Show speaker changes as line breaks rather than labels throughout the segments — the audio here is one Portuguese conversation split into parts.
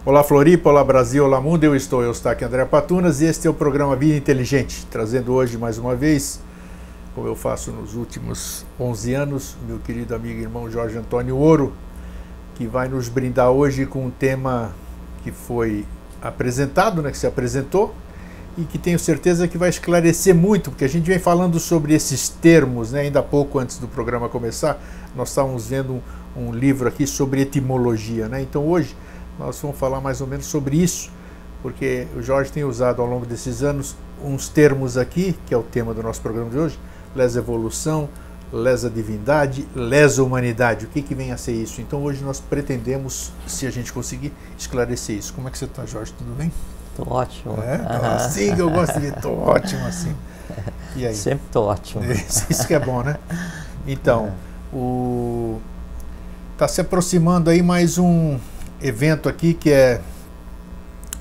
Olá Floripa, olá Brasil, olá mundo, eu estou Eustáquio André Patunas e este é o programa Vida Inteligente, trazendo hoje mais uma vez, como eu faço nos últimos 11 anos, meu querido amigo e irmão Jorge Antônio Ouro, que vai nos brindar hoje com um tema que foi apresentado, que se apresentou, e que tenho certeza que vai esclarecer muito, porque a gente vem falando sobre esses termos, ainda há pouco antes do programa começar, nós estávamos vendo um livro aqui sobre etimologia, então hoje nós vamos falar mais ou menos sobre isso, porque o Jorge tem usado ao longo desses anos uns termos aqui, que é o tema do nosso programa de hoje, lesa evolução, lesa divindade, lesa humanidade. O que vem a ser isso? Então hoje nós pretendemos, se a gente conseguir, esclarecer isso. Como é que você está, Jorge? Tudo bem?
Estou ótimo.
Assim que eu gosto de estou ótimo assim. E aí?
Sempre estou ótimo.
Isso que é bom, né? Então, está se aproximando aí mais um evento aqui que é,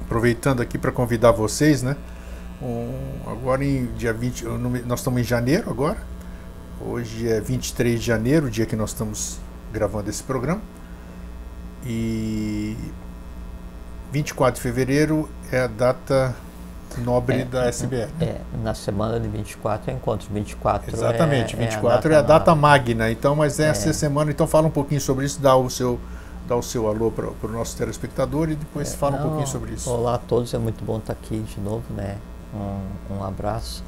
aproveitando aqui para convidar vocês, agora em dia 20, nós estamos em janeiro agora, hoje é 23 de janeiro, o dia que nós estamos gravando esse programa, e 24 de fevereiro é a data nobre da SBR.
Na semana de 24 é encontro, 24
exatamente, 24 é a data magna, então, mas essa semana, então fala um pouquinho sobre isso, dá o seu alô para o nosso telespectador e depois fala um pouquinho sobre isso.
Olá a todos, é muito bom estar aqui de novo, um abraço.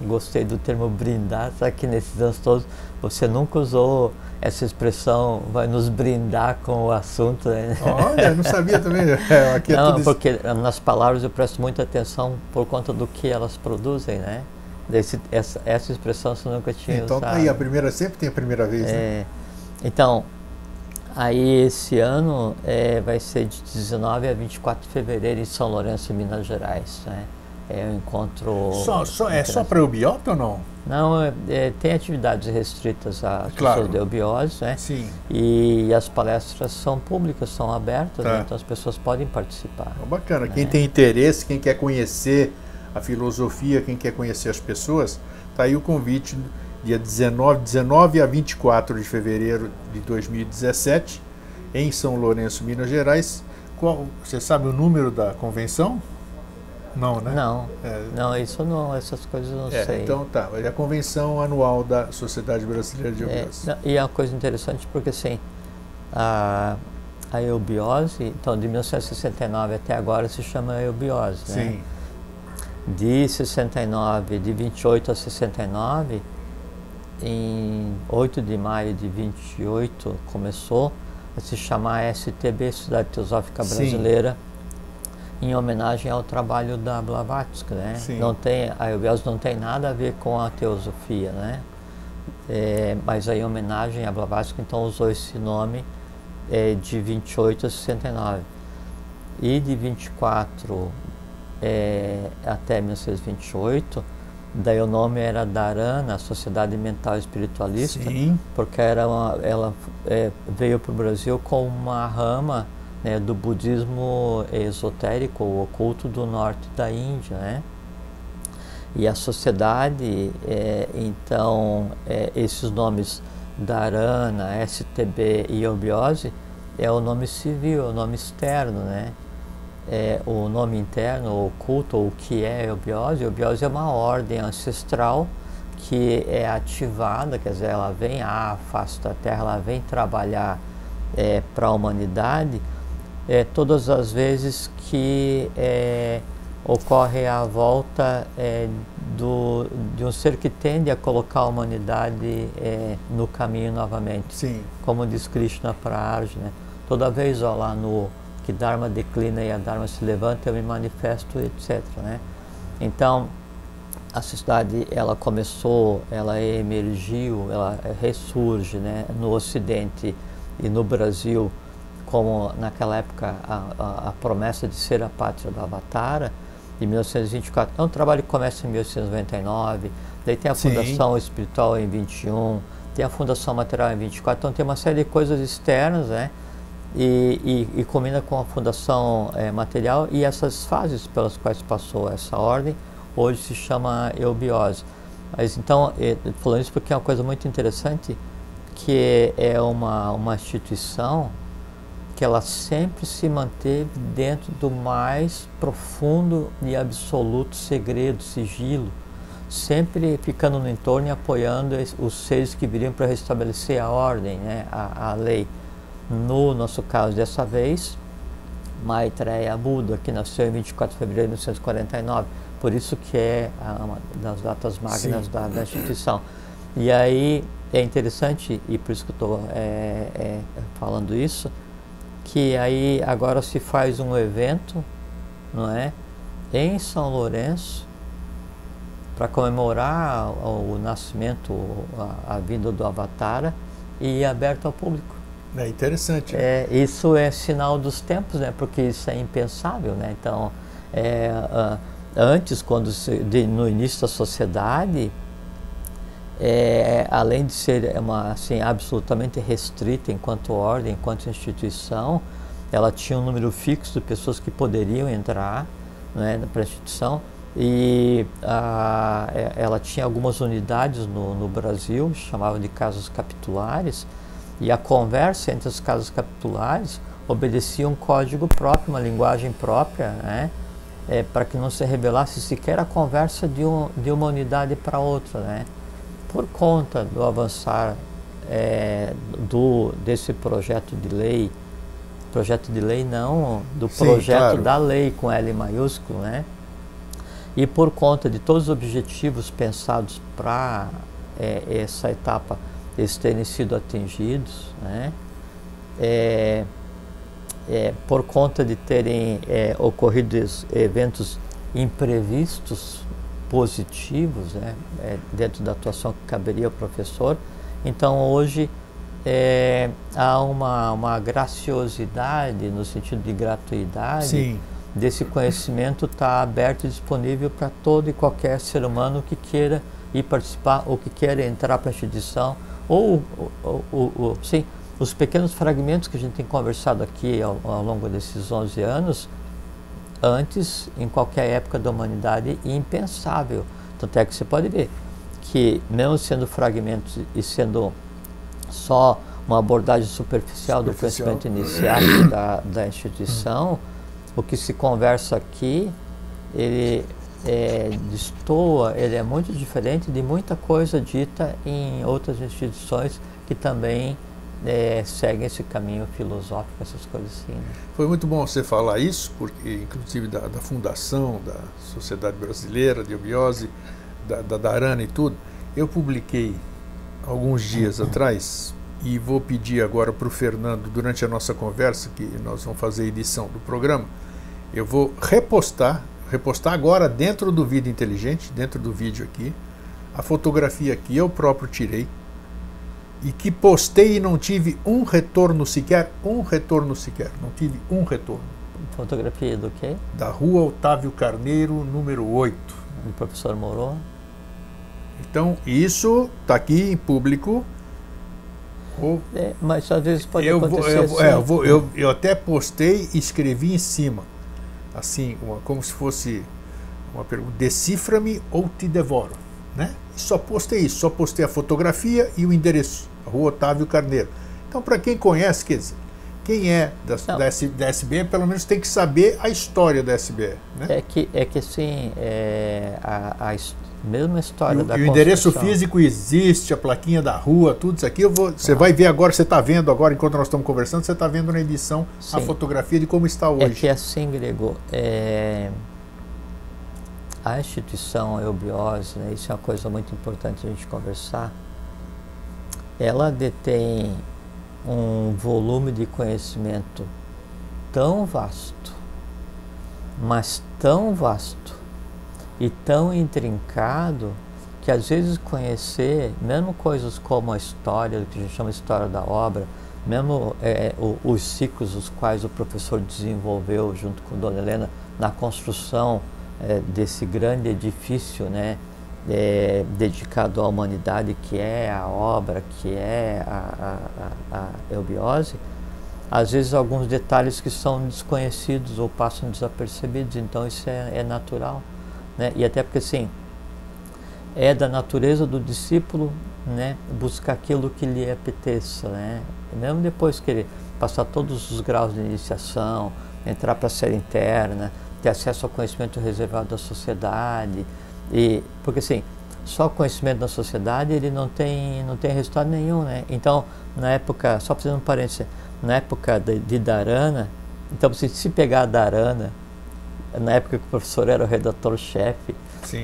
Gostei do termo brindar, sabe que nesses anos todos você nunca usou essa expressão, vai nos brindar com o assunto, né?
Olha, não sabia também. Aqui é
não,
tudo
porque nas palavras eu presto muita atenção por conta do que elas produzem, né? Essa expressão você nunca tinha
então,
usado.
Então, a primeira, sempre tem a primeira vez, né?
Então, aí esse ano vai ser de 19 a 24 de fevereiro em São Lourenço, Minas Gerais, né? É um encontro...
É só para eubiota ou não?
Não, tem atividades restritas a pessoas de eubiose, né?
Sim.
E as palestras são públicas, são abertas, então as pessoas podem participar.
Bacana, quem tem interesse, quem quer conhecer a filosofia, quem quer conhecer as pessoas, está aí o convite, dia 19 a 24 de fevereiro de 2017, em São Lourenço, Minas Gerais. Você sabe o número da convenção? Não, né?
Não, isso não, essas coisas eu não sei.
Então tá, é a convenção anual da Sociedade Brasileira de Eubiose.
E é uma coisa interessante porque assim, a eubiose, então de 1969 até agora se chama eubiose, né?
Sim.
De 69, de 28 a 69, em 8 de maio de 28 começou a se chamar STB, Sociedade Teosófica Brasileira, em homenagem ao trabalho da Blavatsky, né? A eubiose não tem nada a ver com a teosofia, né? Mas aí, em homenagem a Blavatsky, então usou esse nome de 28 a 69. E de 24 até 1928, daí o nome era Dharana, Sociedade Mental Espiritualista, porque ela veio para o Brasil com uma rama do budismo esotérico, ou oculto do norte da Índia, né? E a sociedade, então, esses nomes Dharana, STB e eubiose é o nome civil, é o nome externo, né? O nome interno, o oculto, ou o que é eubiose? Eubiose é uma ordem ancestral que é ativada, quer dizer, ela vem à face da Terra, ela vem trabalhar para a humanidade, todas as vezes que ocorre a volta de um ser que tende a colocar a humanidade no caminho novamente. Como diz Krishna para Arjuna, toda vez lá no que Dharma declina e a Dharma se levanta, eu me manifesto, etc. né? Então, a sociedade, ela começou, ela emergiu, ela ressurge, né, no Ocidente e no Brasil, como naquela época a promessa de ser a pátria do Avatara, de 1924. É um trabalho que começa em 1899, daí tem a Fundação Espiritual em 21, tem a Fundação Material em 24, então tem uma série de coisas externas, né? E combina com a Fundação Material, e essas fases pelas quais passou essa ordem, hoje se chama eubiose. Mas então, falando isso porque é uma coisa muito interessante, que é uma instituição que ela sempre se manteve dentro do mais profundo e absoluto segredo, sigilo, sempre ficando no entorno e apoiando os seres que viriam para restabelecer a ordem, né, a lei. No nosso caso, dessa vez, Maitreya Buda, que nasceu em 24 de fevereiro de 1949, por isso que é uma das datas magnas da instituição. E aí é interessante, e por isso que eu estou falando isso, que aí agora se faz um evento, não é, em São Lourenço, para comemorar o nascimento, a vinda do Avatara, e aberto ao público.
É interessante. Né?
Isso é sinal dos tempos, né? Porque isso é impensável, né? Então, antes, no início da sociedade, além de ser assim, absolutamente restrita enquanto ordem, enquanto instituição, ela tinha um número fixo de pessoas que poderiam entrar, né, para a instituição, e ela tinha algumas unidades no Brasil, chamavam de casas capitulares, e a conversa entre as casas capitulares obedecia um código próprio, uma linguagem própria, né, para que não se revelasse sequer a conversa de uma unidade para outra, né. Por conta do avançar desse projeto de lei não, do projeto claro. Da lei com L maiúsculo, né? E por conta de todos os objetivos pensados para essa etapa eles terem sido atingidos, né? Por conta de terem ocorrido eventos imprevistos, positivos, né, dentro da atuação que caberia ao professor. Então hoje há uma graciosidade, no sentido de gratuidade. Sim. Desse conhecimento está aberto e disponível para todo e qualquer ser humano que queira ir participar ou que queira entrar para a instituição, sim, os pequenos fragmentos que a gente tem conversado aqui ao longo desses 11 anos, antes, em qualquer época da humanidade, impensável. Tanto é que você pode ver que, mesmo sendo fragmentos e sendo só uma abordagem superficial do conhecimento iniciático da instituição, o que se conversa aqui, ele destoa, ele é muito diferente de muita coisa dita em outras instituições que também seguem esse caminho filosófico, essas coisas assim. Né?
Foi muito bom você falar isso, porque inclusive da fundação da Sociedade Brasileira de Eubiose, da Dharana e tudo, eu publiquei alguns dias atrás, e vou pedir agora para o Fernando, durante a nossa conversa, que nós vamos fazer a edição do programa, eu vou repostar agora dentro do Vida Inteligente, dentro do vídeo aqui, a fotografia que eu próprio tirei, e que postei e não tive um retorno sequer, não tive um retorno.
Fotografia do quê?
Da Rua Otávio Carneiro, número 8.
Do professor Moro.
Então, isso está aqui em público.
Mas às vezes pode acontecer assim.
Eu até postei e escrevi em cima, assim, como se fosse uma pergunta: decifra-me ou te devoro, né? Só postei isso, só postei a fotografia e o endereço, a Rua Otávio Carneiro. Então, para quem conhece, quer dizer, quem é da SBE, pelo menos tem que saber a história da SBE, né?
É que assim, a mesma história da
construção. O endereço físico existe, a plaquinha da rua, tudo isso aqui. Você vai ver agora, você está vendo agora, enquanto nós estamos conversando, você está vendo na edição. Sim. A fotografia de como está hoje.
É que assim, Grego, a instituição Eubiose, né, isso é uma coisa muito importante a gente conversar, ela detém um volume de conhecimento tão vasto, mas tão vasto e tão intrincado, que às vezes conhecer, mesmo coisas como a história, o que a gente chama de história da obra, mesmo os ciclos os quais o professor desenvolveu junto com Dona Helena na construção desse grande edifício, né, dedicado à humanidade, que é a obra, que é a Eubiose, às vezes alguns detalhes que são desconhecidos ou passam desapercebidos, então isso é natural, né? E até porque assim, é da natureza do discípulo né, buscar aquilo que lhe apeteça, né? Mesmo depois que ele passar todos os graus de iniciação, entrar para a série interna, ter acesso ao conhecimento reservado da sociedade, porque assim, só conhecimento da sociedade ele não tem resultado nenhum, né? Então, na época, só fazendo um parênteses, na época de Dharana, então se pegar a Dharana, na época que o professor era o redator-chefe,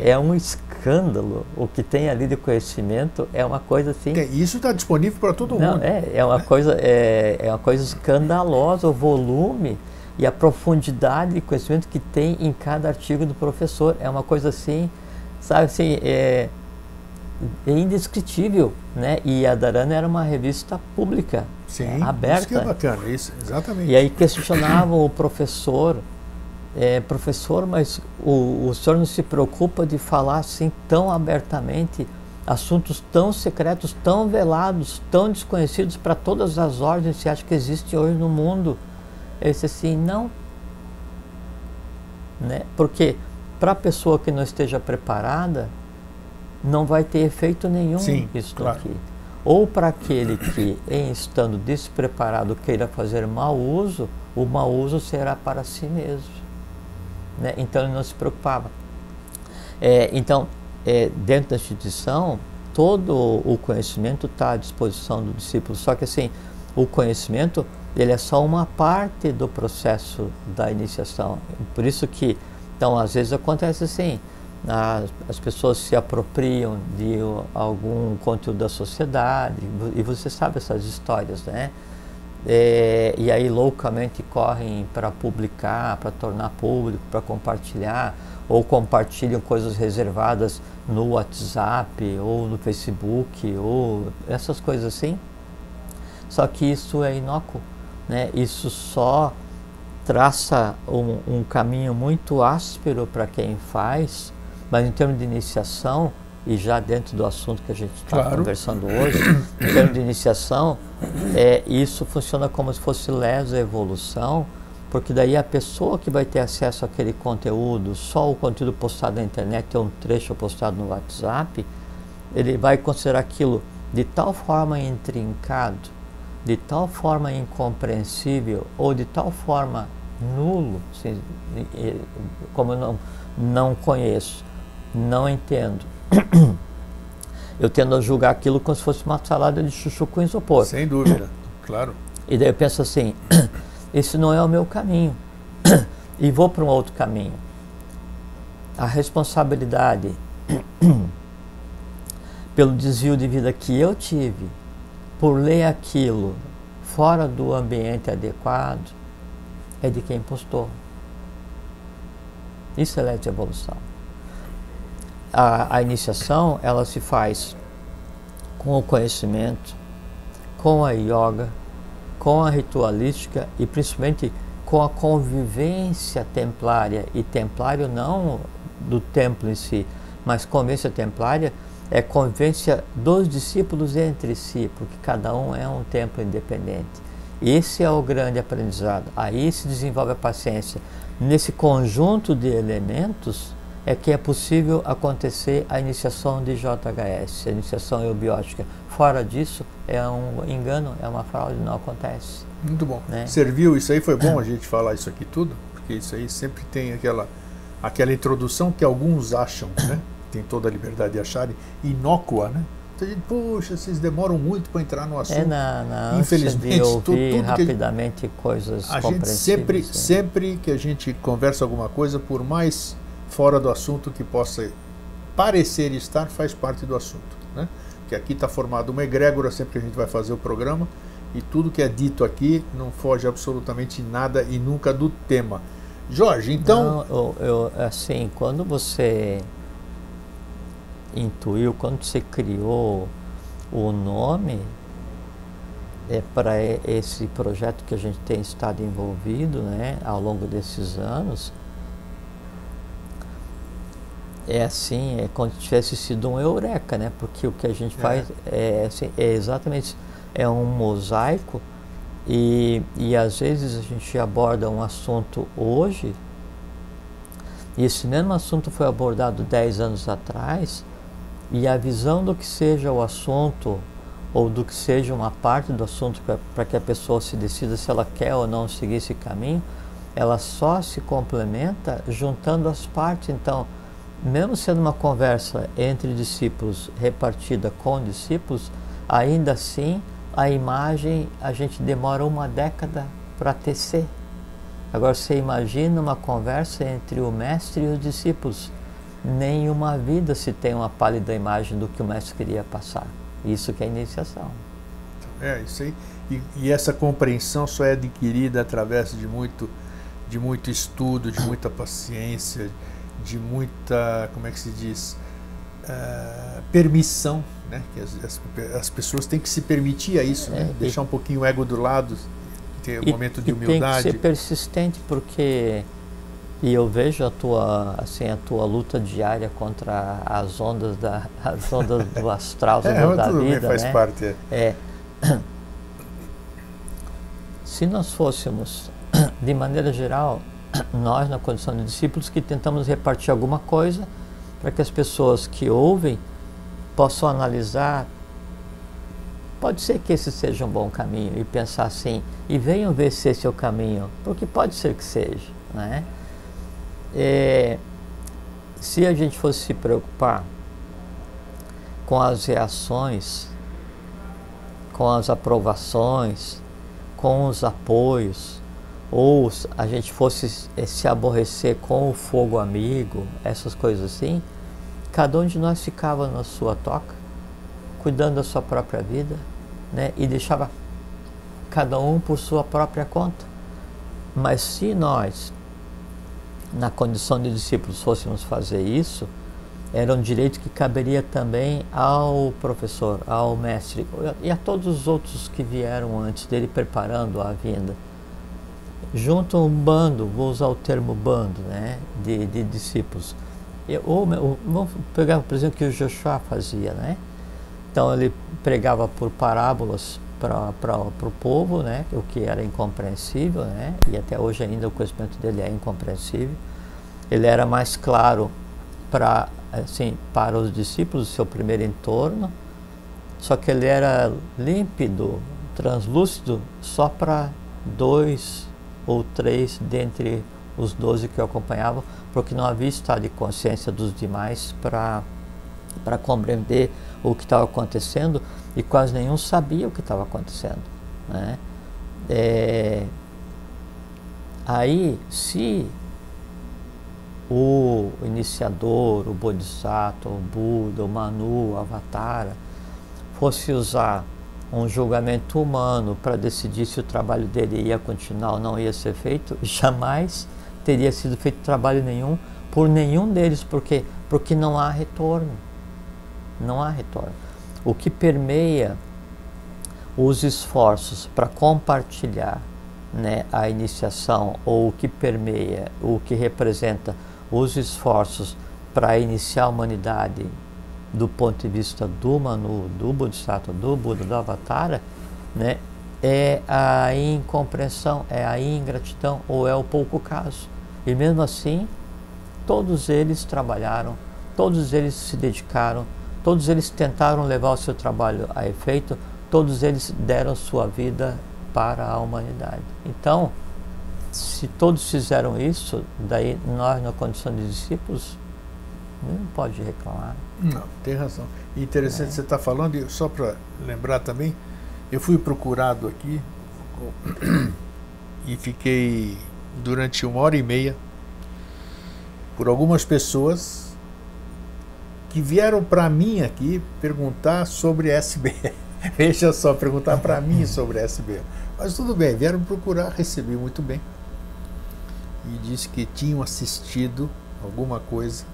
é um escândalo. O que tem ali de conhecimento é uma coisa assim...
Isso está disponível para todo mundo.
É uma coisa escandalosa, o volume e a profundidade de conhecimento que tem em cada artigo do professor. É uma coisa assim, sabe assim, é indescritível, né? E a Dharana era uma revista pública, aberta.
Isso que é bacana, isso, exatamente.
E aí questionavam o professor, professor, mas o senhor não se preocupa de falar assim tão abertamente assuntos tão secretos, tão velados, tão desconhecidos para todas as ordens que acha que existem hoje no mundo? Eu disse assim, não, né? Porque para a pessoa que não esteja preparada, não vai ter efeito nenhum isso aqui. Ou para aquele que, em estando despreparado, queira fazer mau uso, o mau uso será para si mesmo, né? Então ele não se preocupava. Dentro da instituição, todo o conhecimento está à disposição do discípulo, só que assim, o conhecimento ele é só uma parte do processo da iniciação. Por isso que, então, às vezes acontece assim, as pessoas se apropriam de algum conteúdo da sociedade, e você sabe essas histórias, né? E aí loucamente correm para publicar, para tornar público, para compartilhar, ou compartilham coisas reservadas no WhatsApp, ou no Facebook, ou essas coisas assim. Só que isso é inócuo, né? Isso só traça um caminho muito áspero para quem faz, mas em termos de iniciação, e já dentro do assunto que a gente está conversando hoje, em termos de iniciação, isso funciona como se fosse lesa evolução, porque daí a pessoa que vai ter acesso àquele conteúdo, só o conteúdo postado na internet ou um trecho postado no WhatsApp, ele vai considerar aquilo de tal forma intrincado, de tal forma incompreensível ou de tal forma nulo, assim, como eu não conheço, não entendo, eu tendo a julgar aquilo como se fosse uma salada de chuchu com isopor.
Sem dúvida, claro.
E daí eu penso assim, esse não é o meu caminho, e vou para um outro caminho. A responsabilidade pelo desvio de vida que eu tive, por ler aquilo fora do ambiente adequado, é de quem postou. Isso é lei de evolução. A iniciação, ela se faz com o conhecimento, com a yoga, com a ritualística e principalmente com a convivência templária. E templário não do templo em si, mas convivência templária é convivência dos discípulos entre si, porque cada um é um templo independente. Esse é o grande aprendizado. Aí se desenvolve a paciência. Nesse conjunto de elementos é que é possível acontecer a iniciação de JHS, a iniciação eubiótica. Fora disso, é um engano, é uma fraude, não acontece.
Muito bom.
Né?
Serviu, isso aí foi bom a gente falar isso aqui tudo, porque isso aí sempre tem aquela introdução que alguns acham, né? Tem toda a liberdade de acharem, inócua, né? Então a gente, poxa, vocês demoram muito para entrar no assunto.
Infelizmente, de ouvir tudo rapidamente coisas compreensíveis.
A gente sempre que a gente conversa alguma coisa, por mais fora do assunto que possa parecer estar, faz parte do assunto, né? Que aqui está formado uma egrégora sempre que a gente vai fazer o programa, e tudo que é dito aqui não foge absolutamente nada e nunca do tema. Jorge, então...
Não, assim, quando você intuiu, quando você criou o nome para esse projeto que a gente tem estado envolvido, né, ao longo desses anos, é assim, é como se tivesse sido um eureka, né? Porque o que a gente faz é exatamente, é um mosaico, e às vezes a gente aborda um assunto hoje, e esse mesmo assunto foi abordado 10 anos atrás, E a visão do que seja o assunto, ou do que seja uma parte do assunto, para que a pessoa se decida se ela quer ou não seguir esse caminho, ela só se complementa juntando as partes. Então, mesmo sendo uma conversa entre discípulos, repartida com discípulos, ainda assim, a imagem a gente demora uma década para tecer. Agora, você imagina uma conversa entre o mestre e os discípulos. Nenhuma vida se tem uma pálida imagem do que o mestre queria passar. Isso que é a iniciação.
Isso aí. E essa compreensão só é adquirida através de muito estudo, de muita paciência, de muita, como é que se diz, permissão, né? Que as pessoas têm que se permitir a isso, né? Deixar um pouquinho o ego do lado, ter um momento de humildade.
Tem que ser persistente, porque eu vejo a tua luta diária contra as ondas do astral, da
tudo
vida,
bem, faz
né?
parte.
Se nós fôssemos, de maneira geral, nós na condição de discípulos que tentamos repartir alguma coisa para que as pessoas que ouvem possam analisar, pode ser que esse seja um bom caminho, e pensar assim, e venham ver se esse é o caminho, porque pode ser que seja, né? Se a gente fosse se preocupar com as reações, com as aprovações, com os apoios, ou a gente fosse se aborrecer com o fogo amigo, essas coisas assim, cada um de nós ficava na sua toca, cuidando da sua própria vida, né? E deixava cada um por sua própria conta. Mas se nós, na condição de discípulos, fôssemos fazer isso, era um direito que caberia também ao professor, ao mestre e a todos os outros que vieram antes dele preparando a vinda. Junto um bando, vou usar o termo bando, né, de discípulos. Vamos pegar, por exemplo, o que o Joshua fazia, né? Então ele pregava por parábolas para o povo, né, o que era incompreensível, né, e até hoje ainda o conhecimento dele é incompreensível. Ele era mais claro para os discípulos, o seu primeiro entorno, só que ele era límpido, translúcido, só para 2 ou 3 dentre os 12 que o acompanhavam, porque não havia estado de consciência dos demais para compreender o que estava acontecendo, e quase nenhum sabia o que estava acontecendo, né? Aí, se o iniciador, o Bodhisattva, o Buda, o Manu, o Avatara, fosse usar um julgamento humano para decidir se o trabalho dele ia continuar ou não ia ser feito, jamais teria sido feito trabalho nenhum por nenhum deles, porque não há retorno. Não há retorno. O que permeia os esforços para compartilhar, né, a iniciação, ou o que permeia, o que representa os esforços para iniciar a humanidade do ponto de vista do Manu, do Bodhisattva, do Buda, do Avatara, né, é a incompreensão, é a ingratidão, ou é o pouco caso. E mesmo assim, todos eles trabalharam, todos eles se dedicaram, todos eles tentaram levar o seu trabalho a efeito, todos eles deram sua vida para a humanidade. Então, se todos fizeram isso, daí nós, na condição de discípulos, não pode reclamar.
Não, tem razão. E interessante você estar falando, e só para lembrar também, eu fui procurado aqui e fiquei durante 1h30 por algumas pessoas que vieram para mim aqui perguntar sobre SBL. Veja só, perguntar para mim sobre SBL. Mas tudo bem, vieram procurar, recebi muito bem. E disse que tinham assistido alguma coisa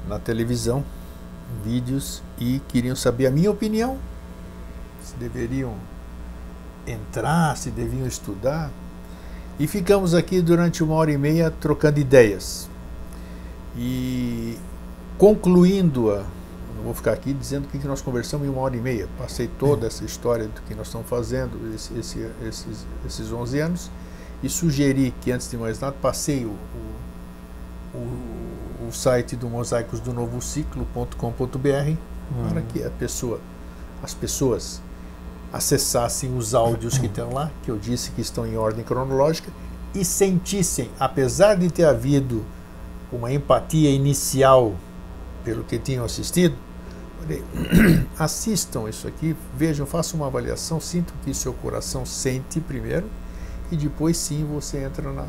na televisão, vídeos, e queriam saber a minha opinião, se deveriam entrar, se deviam estudar. E ficamos aqui durante 1h30 trocando ideias. E concluindo-a, não vou ficar aqui dizendo o que nós conversamos em 1h30. Passei toda essa história do que nós estamos fazendo esses 11 anos, e sugeri que, antes de mais nada, passei o o site do mosaicosdonovociclo.com.br para que as pessoas acessassem os áudios que estão lá, que eu disse que estão em ordem cronológica, e sentissem, apesar de ter havido uma empatia inicial pelo que tinham assistido, assistam isso aqui, vejam, façam uma avaliação, sintam o que seu coração sente primeiro, e depois sim você entra na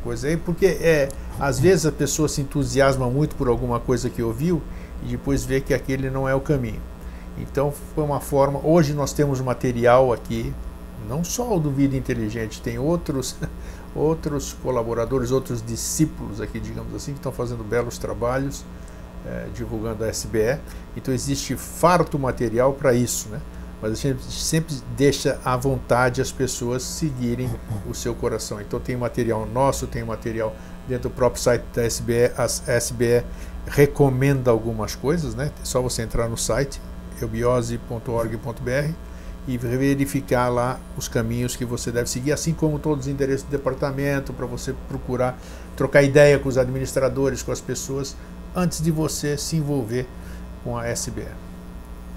coisa aí, porque às vezes a pessoa se entusiasma muito por alguma coisa que ouviu e depois vê que aquele não é o caminho. Então foi uma forma, hoje nós temos material aqui, não só o do Vida Inteligente, tem outros colaboradores, outros discípulos aqui, digamos assim, que estão fazendo belos trabalhos, divulgando a SBE, então existe farto material para isso, né? Mas a gente sempre deixa à vontade as pessoas seguirem o seu coração. Então tem material nosso, tem material dentro do próprio site da SBE, a SBE recomenda algumas coisas, né? É só você entrar no site, eubiose.org.br, e verificar lá os caminhos que você deve seguir, assim como todos os endereços do departamento, para você procurar trocar ideia com os administradores, com as pessoas, antes de você se envolver com a SBE.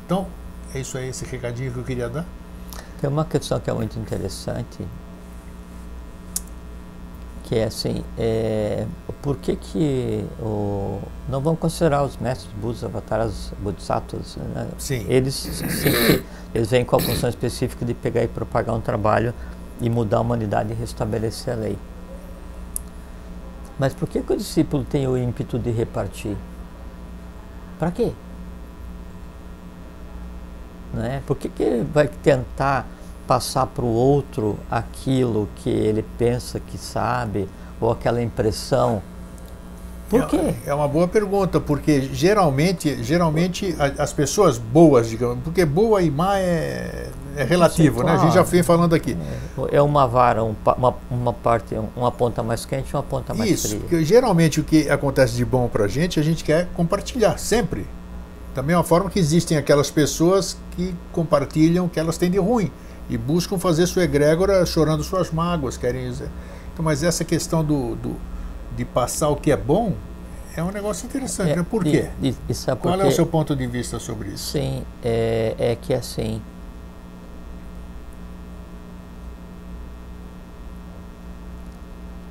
Então, é isso aí, esse recadinho que eu queria dar.
Tem uma questão que é muito interessante, que é assim, por que não vamos considerar os mestres Budas, avataras, bodhisattvas, né?
Sim.
Eles vêm com a função específica de pegar e propagar um trabalho e mudar a humanidade e restabelecer a lei. Mas por que o discípulo tem o ímpeto de repartir? Para quê? Né? Por que ele vai tentar passar para o outro aquilo que ele pensa que sabe, ou aquela impressão? Por quê?
É uma boa pergunta, porque geralmente as pessoas boas, digamos, porque boa e má é relativo, sim, claro, né? A gente já vem falando aqui.
É uma vara, uma parte, uma ponta mais quente e uma ponta mais fria.
Isso, porque geralmente o que acontece de bom para a gente quer compartilhar, sempre. Da mesma forma que existem aquelas pessoas que compartilham o que elas têm de ruim e buscam fazer sua egrégora chorando suas mágoas, querem dizer. Então, mas essa questão de passar o que é bom é um negócio interessante, né? Por quê? Qual é o seu ponto de vista sobre isso?
Sim, é que assim,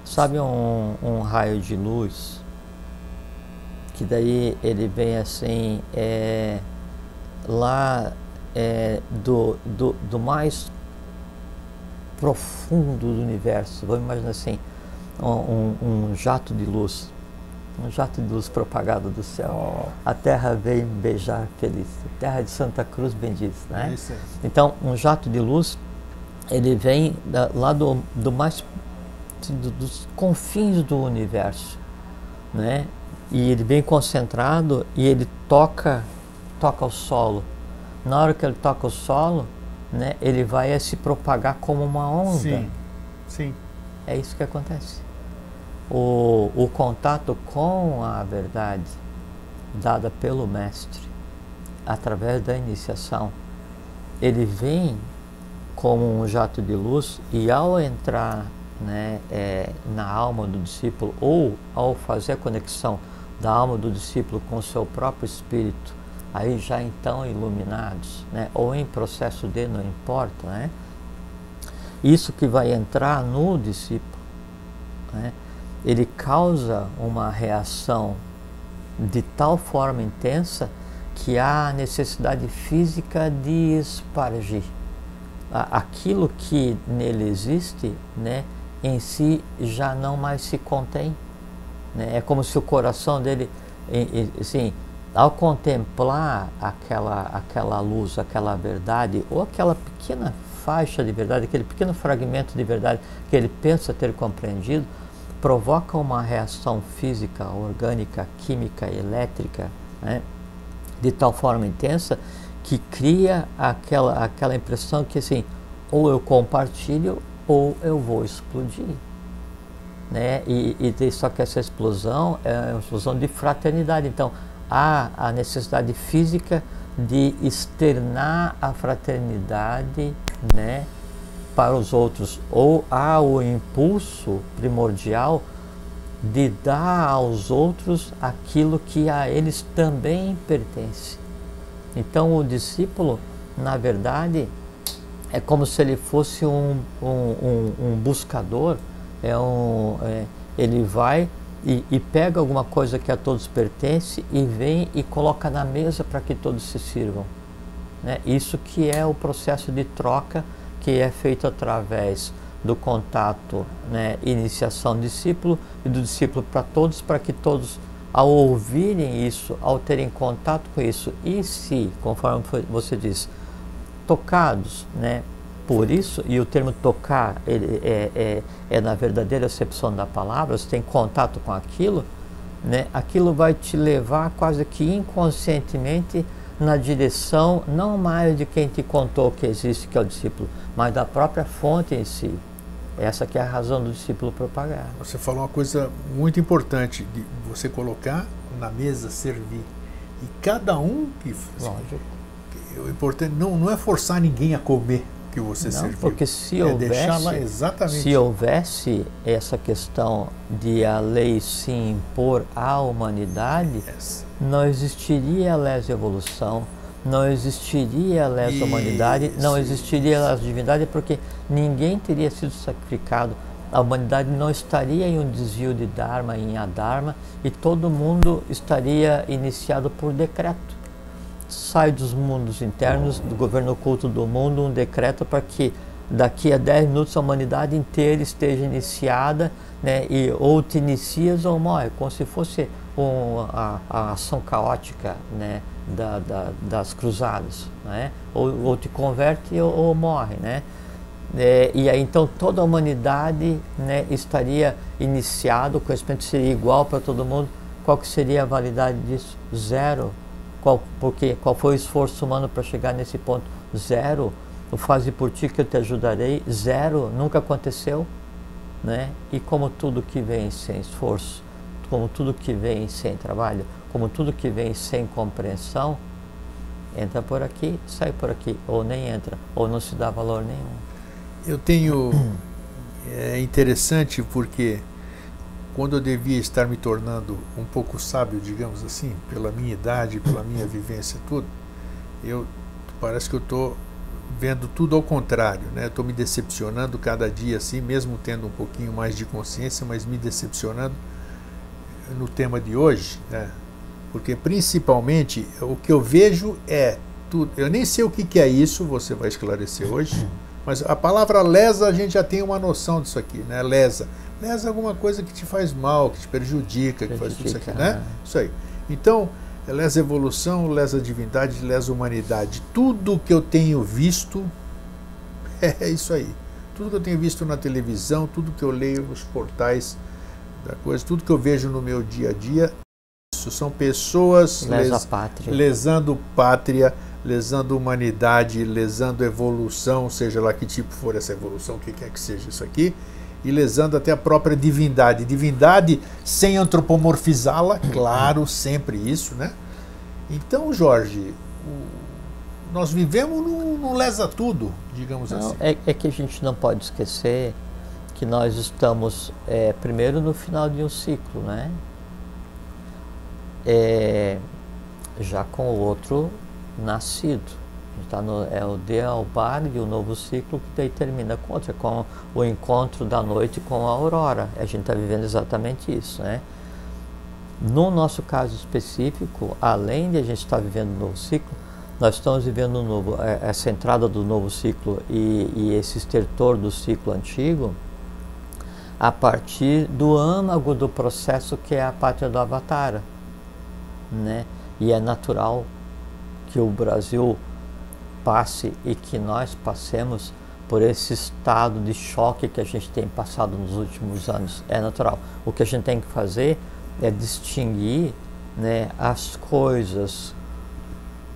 sabe um raio de luz, que daí ele vem assim, lá do mais profundo do universo, vamos imaginar assim, um jato de luz, propagado do céu. A terra veio beijar feliz, a terra de Santa Cruz bendiz, né? Então, um jato de luz, ele vem lá dos confins do universo, né? E ele vem concentrado e ele toca o solo. Na hora que ele toca o solo, né, ele vai se propagar como uma onda.
Sim, sim.
É isso que acontece. O contato com a verdade dada pelo mestre, através da iniciação, ele vem como um jato de luz, e ao entrar, né, na alma do discípulo, ou ao fazer a conexão da alma do discípulo com o seu próprio espírito, aí já então iluminados, né, ou em processo de, não importa, né, isso que vai entrar no discípulo, né, ele causa uma reação de tal forma intensa que há a necessidade física de espargir aquilo que nele existe, né, em si já não mais se contém, né? É como se o coração dele, assim, ao contemplar aquela luz, aquela verdade, ou aquela pequena faixa de verdade, aquele pequeno fragmento de verdade que ele pensa ter compreendido, provoca uma reação física, orgânica, química, elétrica, né, de tal forma intensa que cria aquela impressão que, assim, ou eu compartilho ou eu vou explodir, né? Só que essa explosão é uma explosão de fraternidade. Então há a necessidade física de externar a fraternidade, né, para os outros, ou há o impulso primordial de dar aos outros aquilo que a eles também pertence. Então o discípulo, na verdade, é como se ele fosse um buscador, ele vai e pega alguma coisa que a todos pertence e vem e coloca na mesa para que todos se sirvam. Né? Isso que é o processo de troca que é feito através do contato, né, iniciação discípulo e do discípulo para que todos, ao ouvirem isso, ao terem contato com isso, e se, conforme você diz, tocados, né, por isso, e o termo tocar ele é na verdadeira acepção da palavra, você tem contato com aquilo, né, aquilo vai te levar quase que inconscientemente na direção não mais de quem te contou que existe, que é o discípulo, mas da própria fonte em si. Essa que é a razão do discípulo propagar.
Você falou uma coisa muito importante, de você colocar na mesa, servir. E cada um que...
Lógico.
O importante não é forçar ninguém a comer o que você serviu.
Porque se houvesse essa questão de a lei se impor à humanidade, não existiria a lesa evolução, não existiria a lesa humanidade, não existiria a divindade, porque ninguém teria sido sacrificado. A humanidade não estaria em um desvio de Dharma, em Adharma, e todo mundo estaria iniciado por decreto. Sai dos mundos internos, do governo oculto do mundo, um decreto para que daqui a 10 minutos a humanidade inteira esteja iniciada, né, e ou te inicias ou morre, como se fosse a ação caótica, né, das cruzadas, né, ou te converte ou morre, né. E aí então toda a humanidade, né, estaria iniciada, o conhecimento seria igual para todo mundo. Qual que seria a validade disso? Zero. Qual foi o esforço humano para chegar nesse ponto? Zero. O faze por ti que eu te ajudarei? Zero. Nunca aconteceu, né? E como tudo que vem sem esforço, como tudo que vem sem trabalho, como tudo que vem sem compreensão, entra por aqui, sai por aqui, ou nem entra, ou não se dá valor nenhum.
Eu tenho... É interessante porque quando eu devia estar me tornando um pouco sábio, digamos assim, pela minha idade, pela minha vivência, tudo, parece que eu estou vendo tudo ao contrário, né? Estou me decepcionando cada dia assim, mesmo tendo um pouquinho mais de consciência, mas me decepcionando no tema de hoje, né? Porque principalmente o que eu vejo é tudo. Eu nem sei o que é isso, você vai esclarecer hoje, mas a palavra lesa a gente já tem uma noção disso aqui, né? Lesa é alguma coisa que te faz mal, que te prejudica, que faz tudo isso aqui, né? Isso aí. Então, lesa evolução, lesa divindade, lesa humanidade. Tudo que eu tenho visto é isso aí. Tudo que eu tenho visto na televisão, tudo que eu leio nos portais da coisa, tudo que eu vejo no meu dia a dia, isso são pessoas lesando pátria, lesando humanidade, lesando evolução, seja lá que tipo for essa evolução, o que quer que seja isso aqui, e lesando até a própria divindade. Divindade sem antropomorfizá-la, claro, sempre isso, né? Então, Jorge, nós vivemos num lesa tudo, digamos assim.
É que a gente não pode esquecer que nós estamos, primeiro, no final de um ciclo, né? Já com o outro nascido. É o de Albar e o novo ciclo que daí termina com o encontro da noite com a aurora. A gente está vivendo exatamente isso, né? No nosso caso específico, além de a gente estar vivendo um novo ciclo, nós estamos vivendo um novo, essa entrada do novo ciclo e esse estertor do ciclo antigo a partir do âmago do processo que é a pátria do Avatara, né? E é natural que o Brasil passe e que nós passemos por esse estado de choque que a gente tem passado nos últimos anos. É natural. O que a gente tem que fazer é distinguir, né, as coisas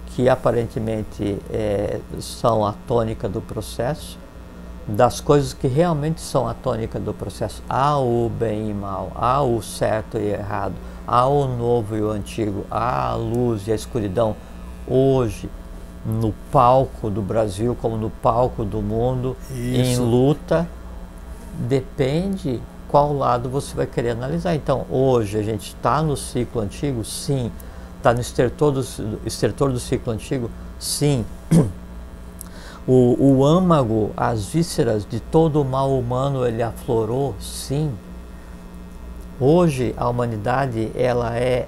que aparentemente são a tônica do processo das coisas que realmente são a tônica do processo. Há o bem e mal, há o certo e errado, há o novo e o antigo, há a luz e a escuridão. Hoje, no palco do Brasil, como no palco do mundo, em luta, depende qual lado você vai querer analisar. Então, hoje a gente está no ciclo antigo? Sim. Está no estertor do ciclo antigo? Sim. O âmago, as vísceras de todo o mal humano, ele aflorou? Sim. Hoje a humanidade, ela é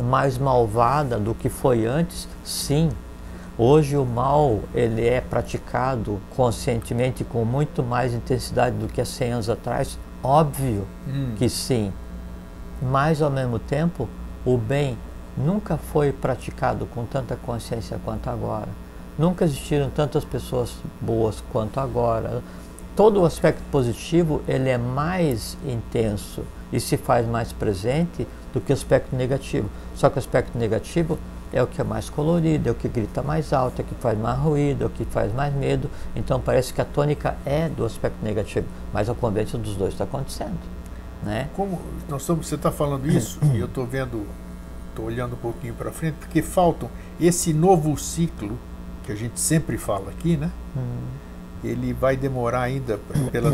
mais malvada do que foi antes? Sim. Hoje o mal, ele é praticado conscientemente com muito mais intensidade do que há 100 anos atrás? Óbvio que sim. Mas ao mesmo tempo, o bem nunca foi praticado com tanta consciência quanto agora. Nunca existiram tantas pessoas boas quanto agora. Todo o aspecto positivo, ele é mais intenso e se faz mais presente do que o aspecto negativo. Só que o aspecto negativo é o que é mais colorido, é o que grita mais alto, é o que faz mais ruído, é o que faz mais medo. Então parece que a tônica é do aspecto negativo, mas a convivência dos dois está acontecendo, né?
Como você está falando isso, e eu estou vendo, estou olhando um pouquinho para frente, porque faltam esse novo ciclo que a gente sempre fala aqui, né? Ele vai demorar ainda pelo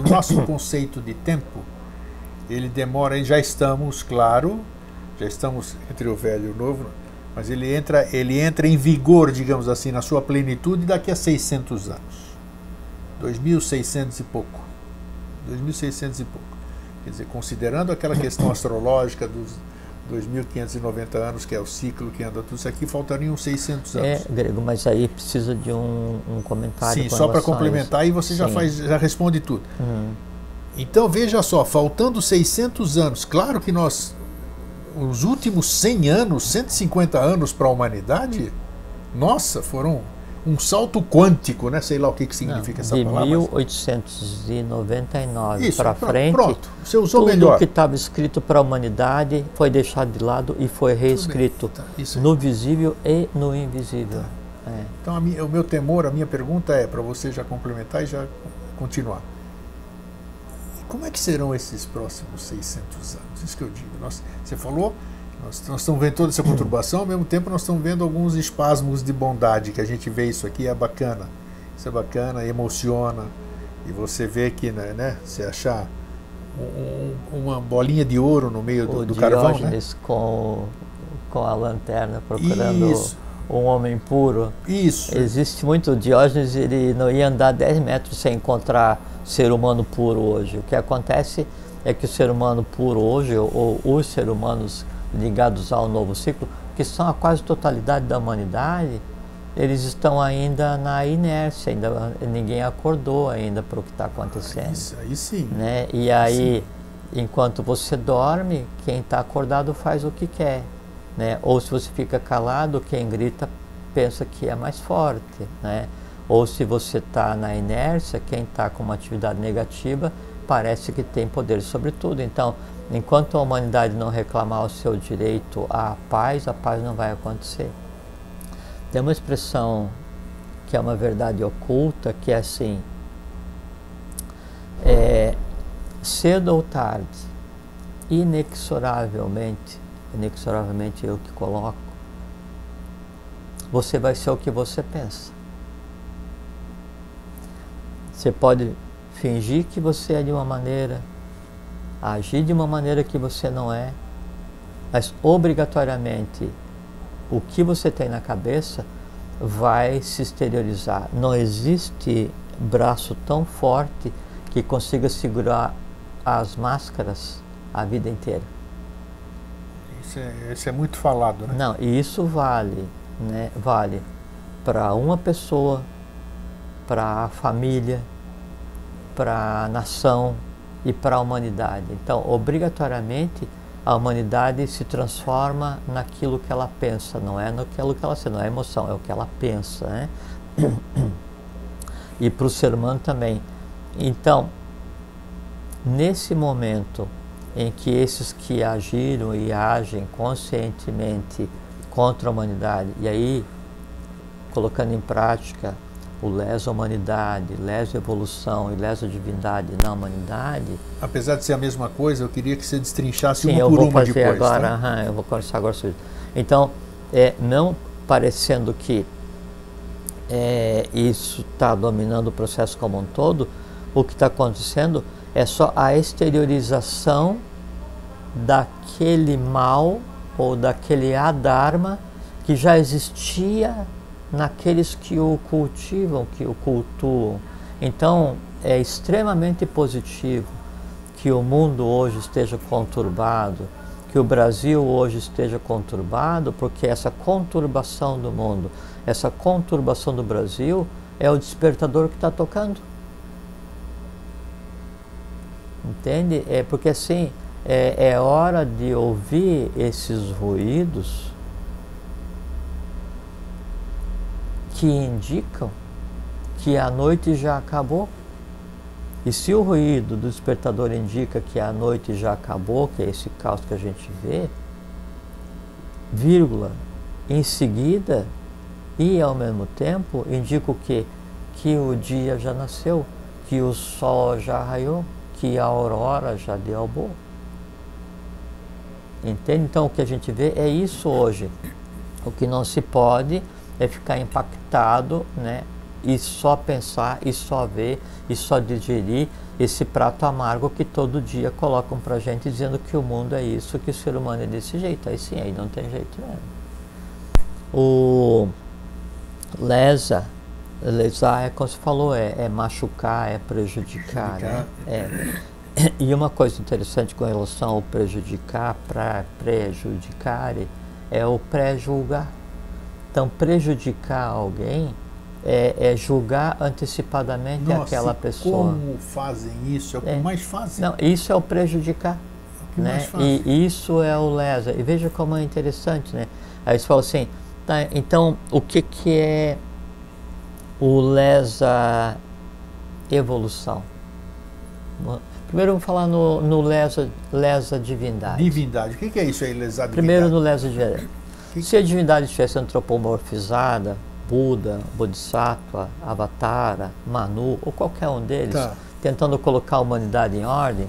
nosso conceito de tempo. Ele demora, e já estamos, claro, já estamos entre o velho e o novo, mas ele entra em vigor, digamos assim, na sua plenitude daqui a 600 anos. 2600 e pouco. 2600 e pouco. Quer dizer, considerando aquela questão astrológica dos 2.590 anos, que é o ciclo que anda tudo isso aqui, faltariam 600 anos.
Grego, mas aí precisa de um comentário.
Sim, só para complementar, e você já responde tudo. Então, veja só, faltando 600 anos, claro que os últimos 100 anos, 150 anos para a humanidade, nossa, foram um salto quântico, né? Sei lá o que significa essa palavra.
De 1899 para frente,
pronto, você usou
tudo
melhor.
que estava escrito para a humanidade foi deixado de lado e foi reescrito no visível e no invisível.
Então, o meu temor, a minha pergunta é, para você já complementar e já continuar. Como é que serão esses próximos 600 anos? Isso que eu digo. Você falou, nós estamos vendo toda essa conturbação, ao mesmo tempo nós estamos vendo alguns espasmos de bondade, que a gente vê isso aqui, é bacana. Isso é bacana, emociona. E você vê que, né, você achar uma bolinha de ouro no meio do carvão, né?
com a lanterna procurando um homem puro.
Isso.
Existe muito. Diógenes, ele não ia andar 10 metros sem encontrar ser humano puro hoje. O que acontece é que o ser humano puro hoje, ou os seres humanos ligados ao novo ciclo, que são a quase totalidade da humanidade, eles estão ainda na inércia, ainda ninguém acordou ainda para o que está acontecendo.
Isso, aí sim.
Né? E aí, enquanto você dorme, quem está acordado faz o que quer. Né? Ou se você fica calado, quem grita pensa que é mais forte. Né? Ou se você está na inércia, quem está com uma atividade negativa parece que tem poder sobre tudo. Então, enquanto a humanidade não reclamar o seu direito à paz, a paz não vai acontecer. Tem uma expressão que é uma verdade oculta, que é assim, cedo ou tarde, inexoravelmente eu que coloco, você vai ser o que você pensa. Você pode fingir que você é de uma maneira, agir de uma maneira que você não é, mas obrigatoriamente o que você tem na cabeça vai se exteriorizar. Não existe braço tão forte que consiga segurar as máscaras a vida inteira.
Isso é muito falado, né?
Não, e isso vale, né? Vale para uma pessoa, para a família, para a nação e para a humanidade. Então, obrigatoriamente, a humanidade se transforma naquilo que ela pensa, não é naquilo que ela sente, não é emoção, é o que ela pensa, né? E para o ser humano também. Então, nesse momento em que esses que agiram e agem conscientemente contra a humanidade, e aí, colocando em prática o lesa humanidade, lesa evolução e lesa divindade na humanidade.
Apesar de ser a mesma coisa, eu queria que você destrinchasse
sim,
uma por uma depois.
Sim, eu vou fazer agora, eu vou conversar agora sobre isso. Então, não parecendo que isso está dominando o processo como um todo, o que está acontecendo é só a exteriorização daquele mal ou daquele adharma que já existia naqueles que o cultivam, que o cultuam. Então, é extremamente positivo que o mundo hoje esteja conturbado, que o Brasil hoje esteja conturbado, porque essa conturbação do mundo, essa conturbação do Brasil é o despertador que está tocando. Entende? É porque assim, é hora de ouvir esses ruídos que indicam que a noite já acabou. E se o ruído do despertador indica que a noite já acabou, que é esse caos que a gente vê, vírgula, em seguida e ao mesmo tempo indica o quê? Que o dia já nasceu, que o sol já raiou, que a aurora já deu albor. Entende? Então o que a gente vê é isso hoje. O que não se pode é ficar impactado, né? E só pensar, e só ver, e só digerir esse prato amargo que todo dia colocam pra gente dizendo que o mundo é isso, que o ser humano é desse jeito. Aí sim, aí não tem jeito mesmo. O lesar, é como você falou, é machucar, é prejudicar, né? E uma coisa interessante com relação ao prejudicar, para prejudicar, é o pré-julgar. Então, prejudicar alguém é julgar antecipadamente aquela pessoa.
Como fazem isso? É o que mais fazem.
Não, isso é o prejudicar.
É o que mais fazem.
E isso é o lesar. E veja como é interessante, né? Aí você fala assim, tá, então o que é o lesar evolução? Primeiro vamos falar no lesar divindade.
Divindade. O que é isso aí, lesar divindade?
Primeiro no lesar divindade. Se a divindade estivesse antropomorfizada, Buda, Bodhisattva, Avatara, Manu, ou qualquer um deles, tentando colocar a humanidade em ordem,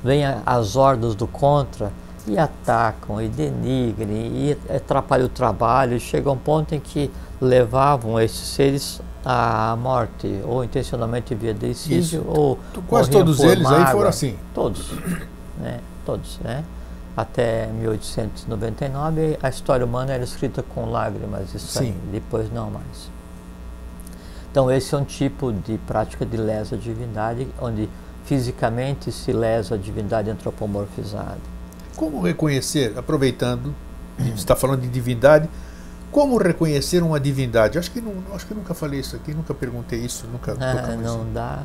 vem as hordas do contra e atacam, e denigrem, e atrapalham o trabalho, e chega a um ponto em que levavam esses seres à morte, ou intencionalmente via deicídio, ou
quase todos eles aí foram assim.
Todos, né? Todos, né? Até 1899, a história humana era escrita com lágrimas e sangue, depois não mais. Então esse é um tipo de prática de lesa divindade, onde fisicamente se lesa a divindade antropomorfizada.
Como reconhecer, aproveitando, você está falando de divindade, como reconhecer uma divindade? Acho que nunca falei isso aqui, nunca perguntei isso, nunca
não dá.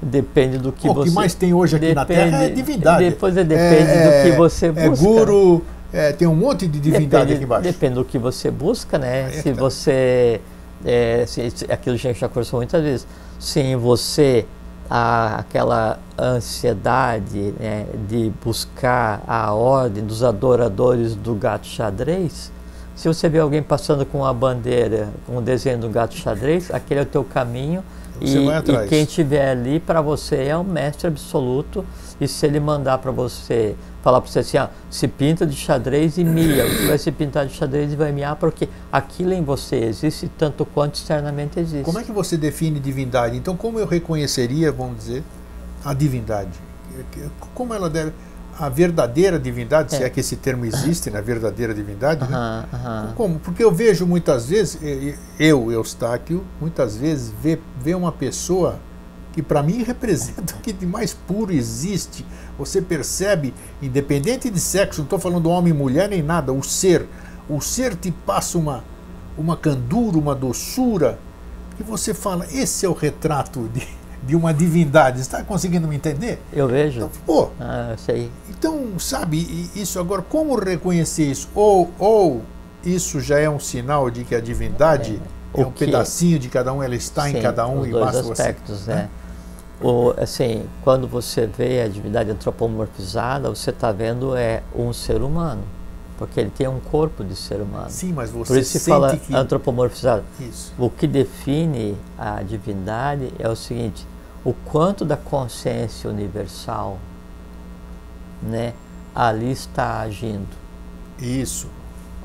Depende do que você...
O que mais tem hoje aqui na Terra é divindade.
Depois depende do que você busca.
É guru, tem um monte de divindade aqui embaixo.
Depende do que você busca, né? Se você... aquilo a gente já conversou muitas vezes. Se em você há aquela ansiedade, né, de buscar a ordem dos adoradores do gato xadrez, se você vê alguém passando com uma bandeira, com um desenho do gato xadrez, aquele é o teu caminho. E quem estiver ali para você é o mestre absoluto, e se ele mandar para você, falar para você assim, se pinta de xadrez e mia, você vai se pintar de xadrez e vai miar, porque aquilo em você existe tanto quanto externamente existe.
Como é que você define divindade? Então, como eu reconheceria, vamos dizer, a divindade? Como ela deve... A verdadeira divindade, se é que esse termo existe, na verdadeira divindade, né? Como? Porque eu vejo muitas vezes, Eustáquio, muitas vezes vê uma pessoa que para mim representa o que de mais puro existe. Você percebe, independente de sexo, não estou falando homem e mulher nem nada, o ser te passa uma candura, uma doçura, que você fala, esse é o retrato de uma divindade. Está conseguindo me entender?
Eu vejo.
Então,
sei.
Então, sabe, isso agora, como reconhecer isso? Ou isso já é um sinal de que a divindade é um pedacinho de cada um, ela está em cada um,
e basta você... aspectos, né? Assim, quando você vê a divindade antropomorfizada, você está vendo um ser humano, porque ele tem um corpo de ser humano.
Sim, mas você
por isso
sente
se fala
que...
antropomorfizado.
Isso.
O que define a divindade é o seguinte, o quanto da consciência universal, né, ali está agindo.
Isso.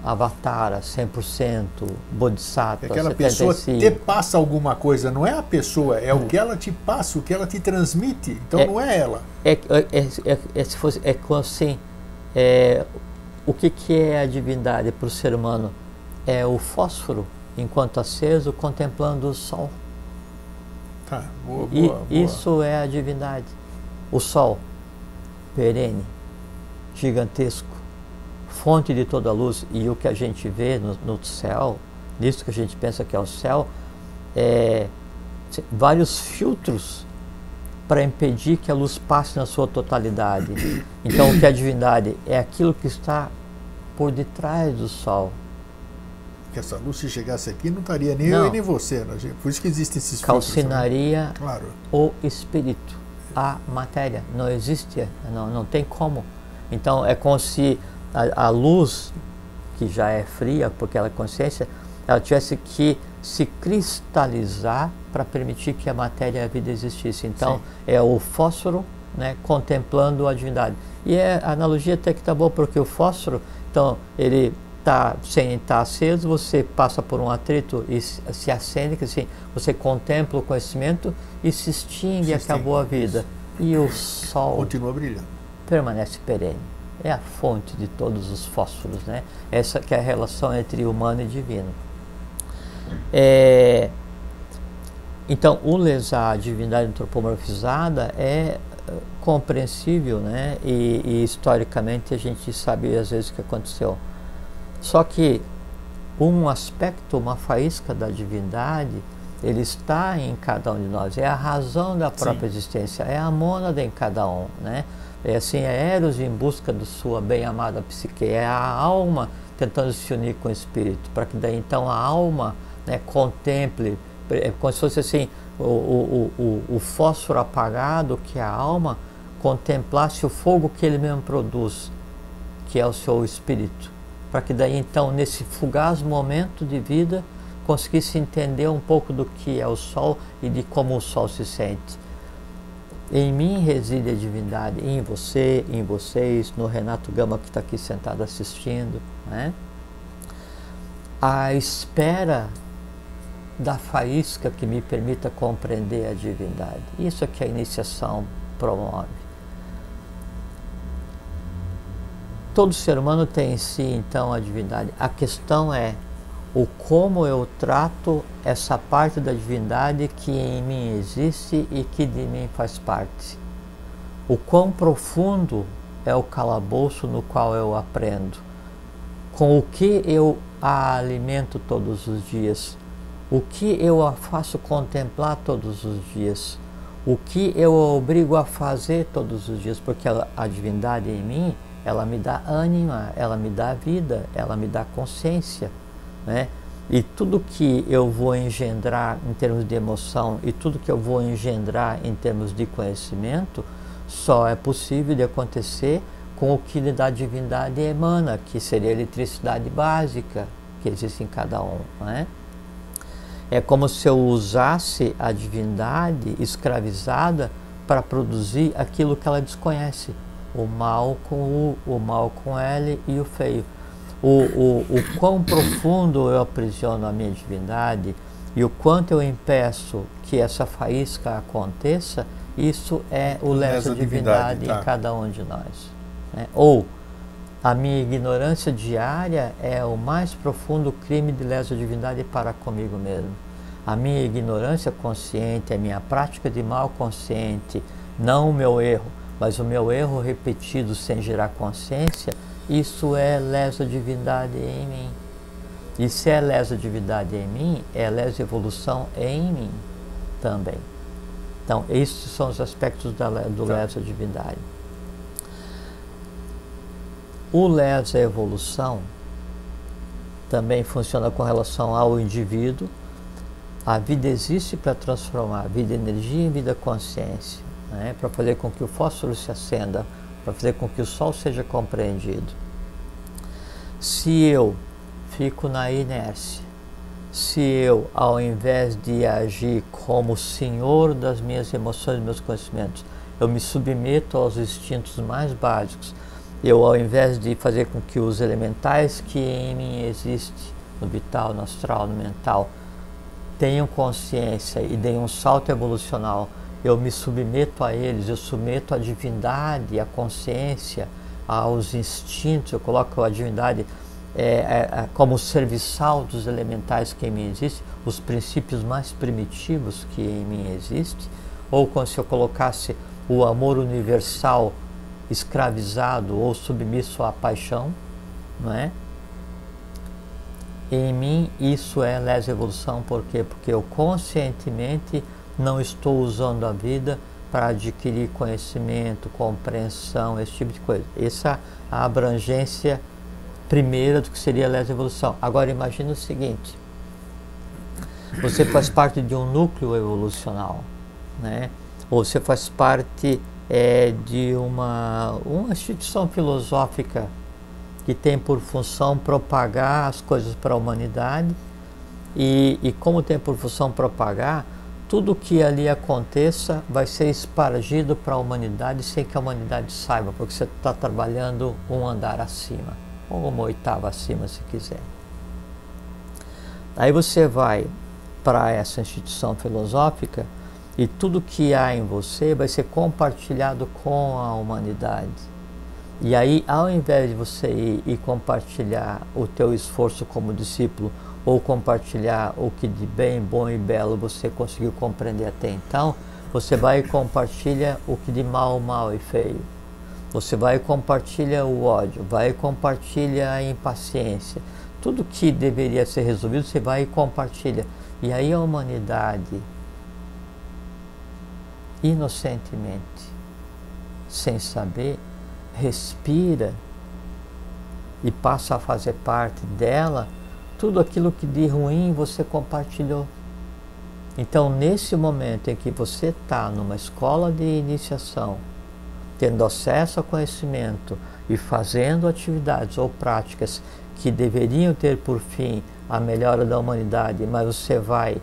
Avatara, 100%, Bodhisattva,
Aquela
75.
pessoa te passa alguma coisa, não é a pessoa, é o que ela te passa, o que ela te transmite, então não é ela.
Se fosse, assim, o que é a divindade para o ser humano? É o fósforo, enquanto aceso, contemplando o sol.
Tá, boa.
Isso é a divindade. O sol, perene, gigantesco, fonte de toda a luz, e o que a gente vê no céu, nisso que a gente pensa que é o céu, vários filtros para impedir que a luz passe na sua totalidade. Então, o que é a divindade? É aquilo que está por detrás do sol.
Que essa luz, se chegasse aqui, não estaria nem eu e nem você, né? Por isso que existem esses filtros.
Calcinaria
claro.
O espírito, a matéria. Não existe, não tem como. Então, é como se a luz, que já é fria, porque ela é consciência, ela tivesse que se cristalizar para permitir que a matéria e a vida existissem. Então, é o fósforo, né, contemplando a divindade. E a analogia até que está boa, porque o fósforo, então, ele está sem estar aceso, você passa por um atrito e se acende, que assim, você contempla o conhecimento e se extingue e acabou a vida. E o sol
continua brilhando,
permanece perene. É a fonte de todos os fósforos, né? Essa que é a relação entre humano e divino. Então, o lesar, a divindade antropomorfizada, é compreensível, né? E historicamente a gente sabe às vezes o que aconteceu. Só que um aspecto, uma faísca da divindade, ele está em cada um de nós, é a razão da própria existência, é a mônada em cada um, né? É assim, é Eros em busca de sua bem-amada psique, é a alma tentando se unir com o espírito, para que daí então a alma, né, contemple, como se fosse assim, o fósforo apagado, que é a alma, contemplasse o fogo que ele mesmo produz, que é o seu espírito, para que daí então, nesse fugaz momento de vida, conseguisse entender um pouco do que é o sol e de como o sol se sente. Em mim reside a divindade, em você, em vocês, no Renato Gama que está aqui sentado assistindo, né? À espera da faísca que me permita compreender a divindade. Isso é que a iniciação promove. Todo ser humano tem em si, então, a divindade. A questão é o como eu trato essa parte da divindade que em mim existe e que de mim faz parte. O quão profundo é o calabouço no qual eu aprendo. Com o que eu a alimento todos os dias. O que eu a faço contemplar todos os dias. O que eu a obrigo a fazer todos os dias. Porque a divindade em mim, ela me dá ânima, ela me dá vida, ela me dá consciência, né? E tudo que eu vou engendrar em termos de emoção e tudo que eu vou engendrar em termos de conhecimento só é possível de acontecer com o que da divindade emana, que seria a eletricidade básica que existe em cada um, né? É como se eu usasse a divindade escravizada para produzir aquilo que ela desconhece, o mal com U, o mal com L e o feio. O quão profundo eu aprisiono a minha divindade e o quanto eu impeço que essa faísca aconteça, isso é o lesa divindade em cada um de nós, né? Ou a minha ignorância diária é o mais profundo crime de lesa divindade para comigo mesmo. A minha ignorância consciente, a minha prática de mal consciente, não o meu erro, mas o meu erro repetido sem gerar consciência, isso é lesa divindade em mim. E se é lesa divindade em mim, é lesa evolução em mim também. Então, esses são os aspectos do lesa divindade. O lesa evolução também funciona com relação ao indivíduo. A vida existe para transformar vida energia em vida consciência, né? Para fazer com que o fósforo se acenda, para fazer com que o sol seja compreendido. Se eu fico na inércia, se eu, ao invés de agir como senhor das minhas emoções e meus conhecimentos, eu me submeto aos instintos mais básicos, Eu, ao invés de fazer com que os elementais que em mim existem, no vital, no astral, no mental, tenham consciência e deem um salto evolucional, eu me submeto a eles, eu submeto a divindade, a consciência, aos instintos, eu coloco a divindade como serviçal dos elementais que em mim existem, os princípios mais primitivos que em mim existem, ou como se eu colocasse o amor universal escravizado ou submisso à paixão, não é? Em mim isso é lesa evolução, por quê? Porque eu conscientemente não estou usando a vida para adquirir conhecimento, compreensão, esse tipo de coisa. Essa é a abrangência primeira do que seria a lesa evolução. Agora imagine o seguinte, você faz parte de um núcleo evolucional, né? Ou você faz parte de uma instituição filosófica que tem por função propagar as coisas para a humanidade e como tem por função propagar, tudo que ali aconteça vai ser espargido para a humanidade sem que a humanidade saiba, porque você está trabalhando um andar acima, ou uma oitava acima, se quiser. Aí você vai para essa instituição filosófica e tudo que há em você vai ser compartilhado com a humanidade. E aí, ao invés de você ir e compartilhar o teu esforço como discípulo, ou compartilhar o que de bem, bom e belo você conseguiu compreender até então, você vai e compartilha o que de mal, mal e feio. Você vai e compartilha o ódio, vai e compartilha a impaciência. Tudo que deveria ser resolvido, você vai e compartilha. E aí a humanidade, inocentemente, sem saber, respira e passa a fazer parte dela tudo aquilo que de ruim você compartilhou. Então, nesse momento em que você está numa escola de iniciação, tendo acesso ao conhecimento e fazendo atividades ou práticas que deveriam ter por fim a melhora da humanidade, mas você vai,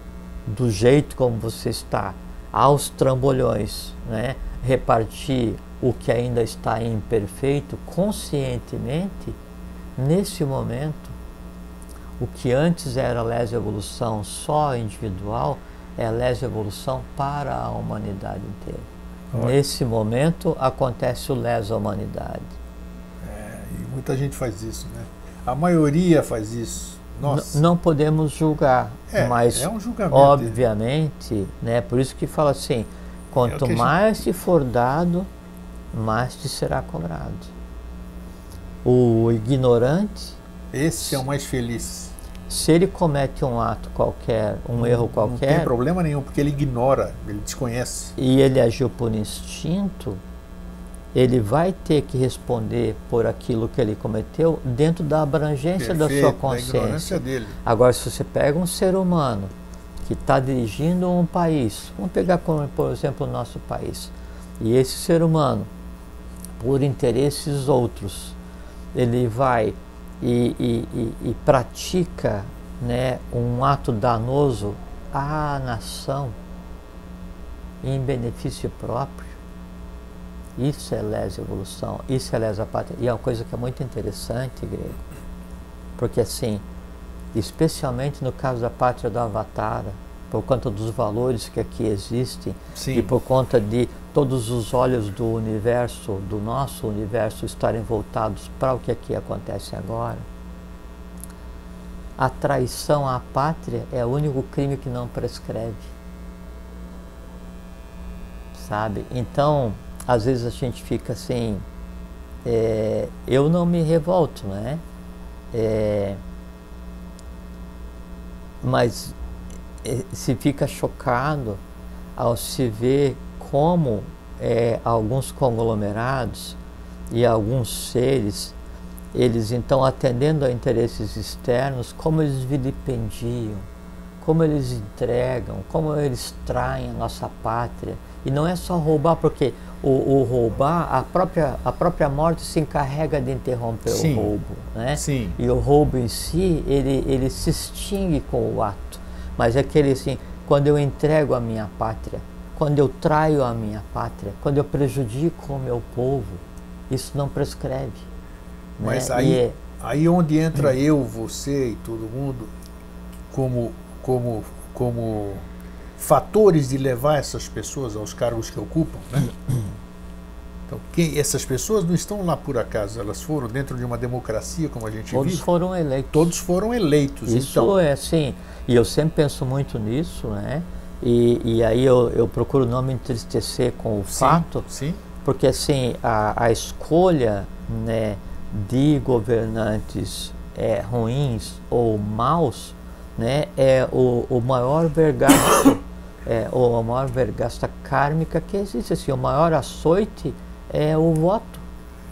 do jeito como você está, aos trambolhões, né, repartir o que ainda está imperfeito conscientemente, nesse momento, o que antes era lesa evolução só individual, é lesa evolução para a humanidade inteira. Olha. Nesse momento acontece o lesa humanidade.
E muita gente faz isso, né? A maioria faz isso. Nossa.
Não podemos julgar, mas
é um julgamento,
obviamente, né? Por isso que fala assim, quanto mais te for dado, mais te será cobrado. O ignorante,
esse é o mais feliz.
Se ele comete um ato qualquer, erro qualquer...
Não tem problema nenhum, porque ele ignora, ele desconhece.
E ele agiu por instinto, ele vai ter que responder por aquilo que ele cometeu dentro da abrangência da sua consciência. Da ignorância dele. Agora, se você pega um ser humano que está dirigindo um país, vamos pegar como, por exemplo, o nosso país, e esse ser humano, por interesses outros, ele vai e pratica, né, um ato danoso à nação em benefício próprio, isso é lesa evolução, isso é lesa pátria. E é uma coisa que é muito interessante, Grego, porque assim, especialmente no caso da pátria do Avatara, por conta dos valores que aqui existem, sim, e por conta de todos os olhos do universo, do nosso universo, estarem voltados para o que aqui acontece agora, a traição à pátria é o único crime que não prescreve. Sabe? Então, às vezes a gente fica assim, eu não me revolto, né? Mas se fica chocado ao se ver como alguns conglomerados e alguns seres, eles então atendendo a interesses externos, como eles vilipendiam, como eles entregam, como eles traem a nossa pátria. E não é só roubar, porque o roubar, a própria morte se encarrega de interromper, sim, o roubo, né? Sim. E o roubo em si, ele se extingue com o ato. Mas é aquele assim, quando eu entrego a minha pátria, quando eu traio a minha pátria, quando eu prejudico o meu povo, isso não prescreve.
Mas
né?
aí onde entra eu, você e todo mundo como fatores de levar essas pessoas aos cargos que ocupam, né? Então, essas pessoas não estão lá por acaso, elas foram dentro de uma democracia como a gente vive.
Todos foram eleitos.
Todos foram eleitos.
Isso
então,
é assim, e eu sempre penso muito nisso, né? E aí eu procuro não me entristecer com o fato,
sim.
Porque assim, a escolha, né, de governantes ruins ou maus, né, é o maior vergasto, a maior vergasta kármica que existe. Assim, o maior açoite é o voto.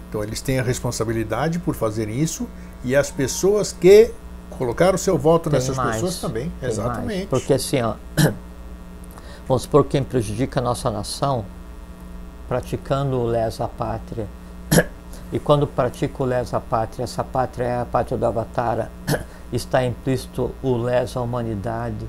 Então eles têm a responsabilidade por fazerem isso, e as pessoas que colocaram o seu voto nessas pessoas também. Exatamente.
Mais. Porque assim, ó, vamos supor quem prejudica a nossa nação praticando o lesa pátria. E quando pratica o lesa pátria, essa pátria é a pátria do Avatara, está implícito o lesa humanidade,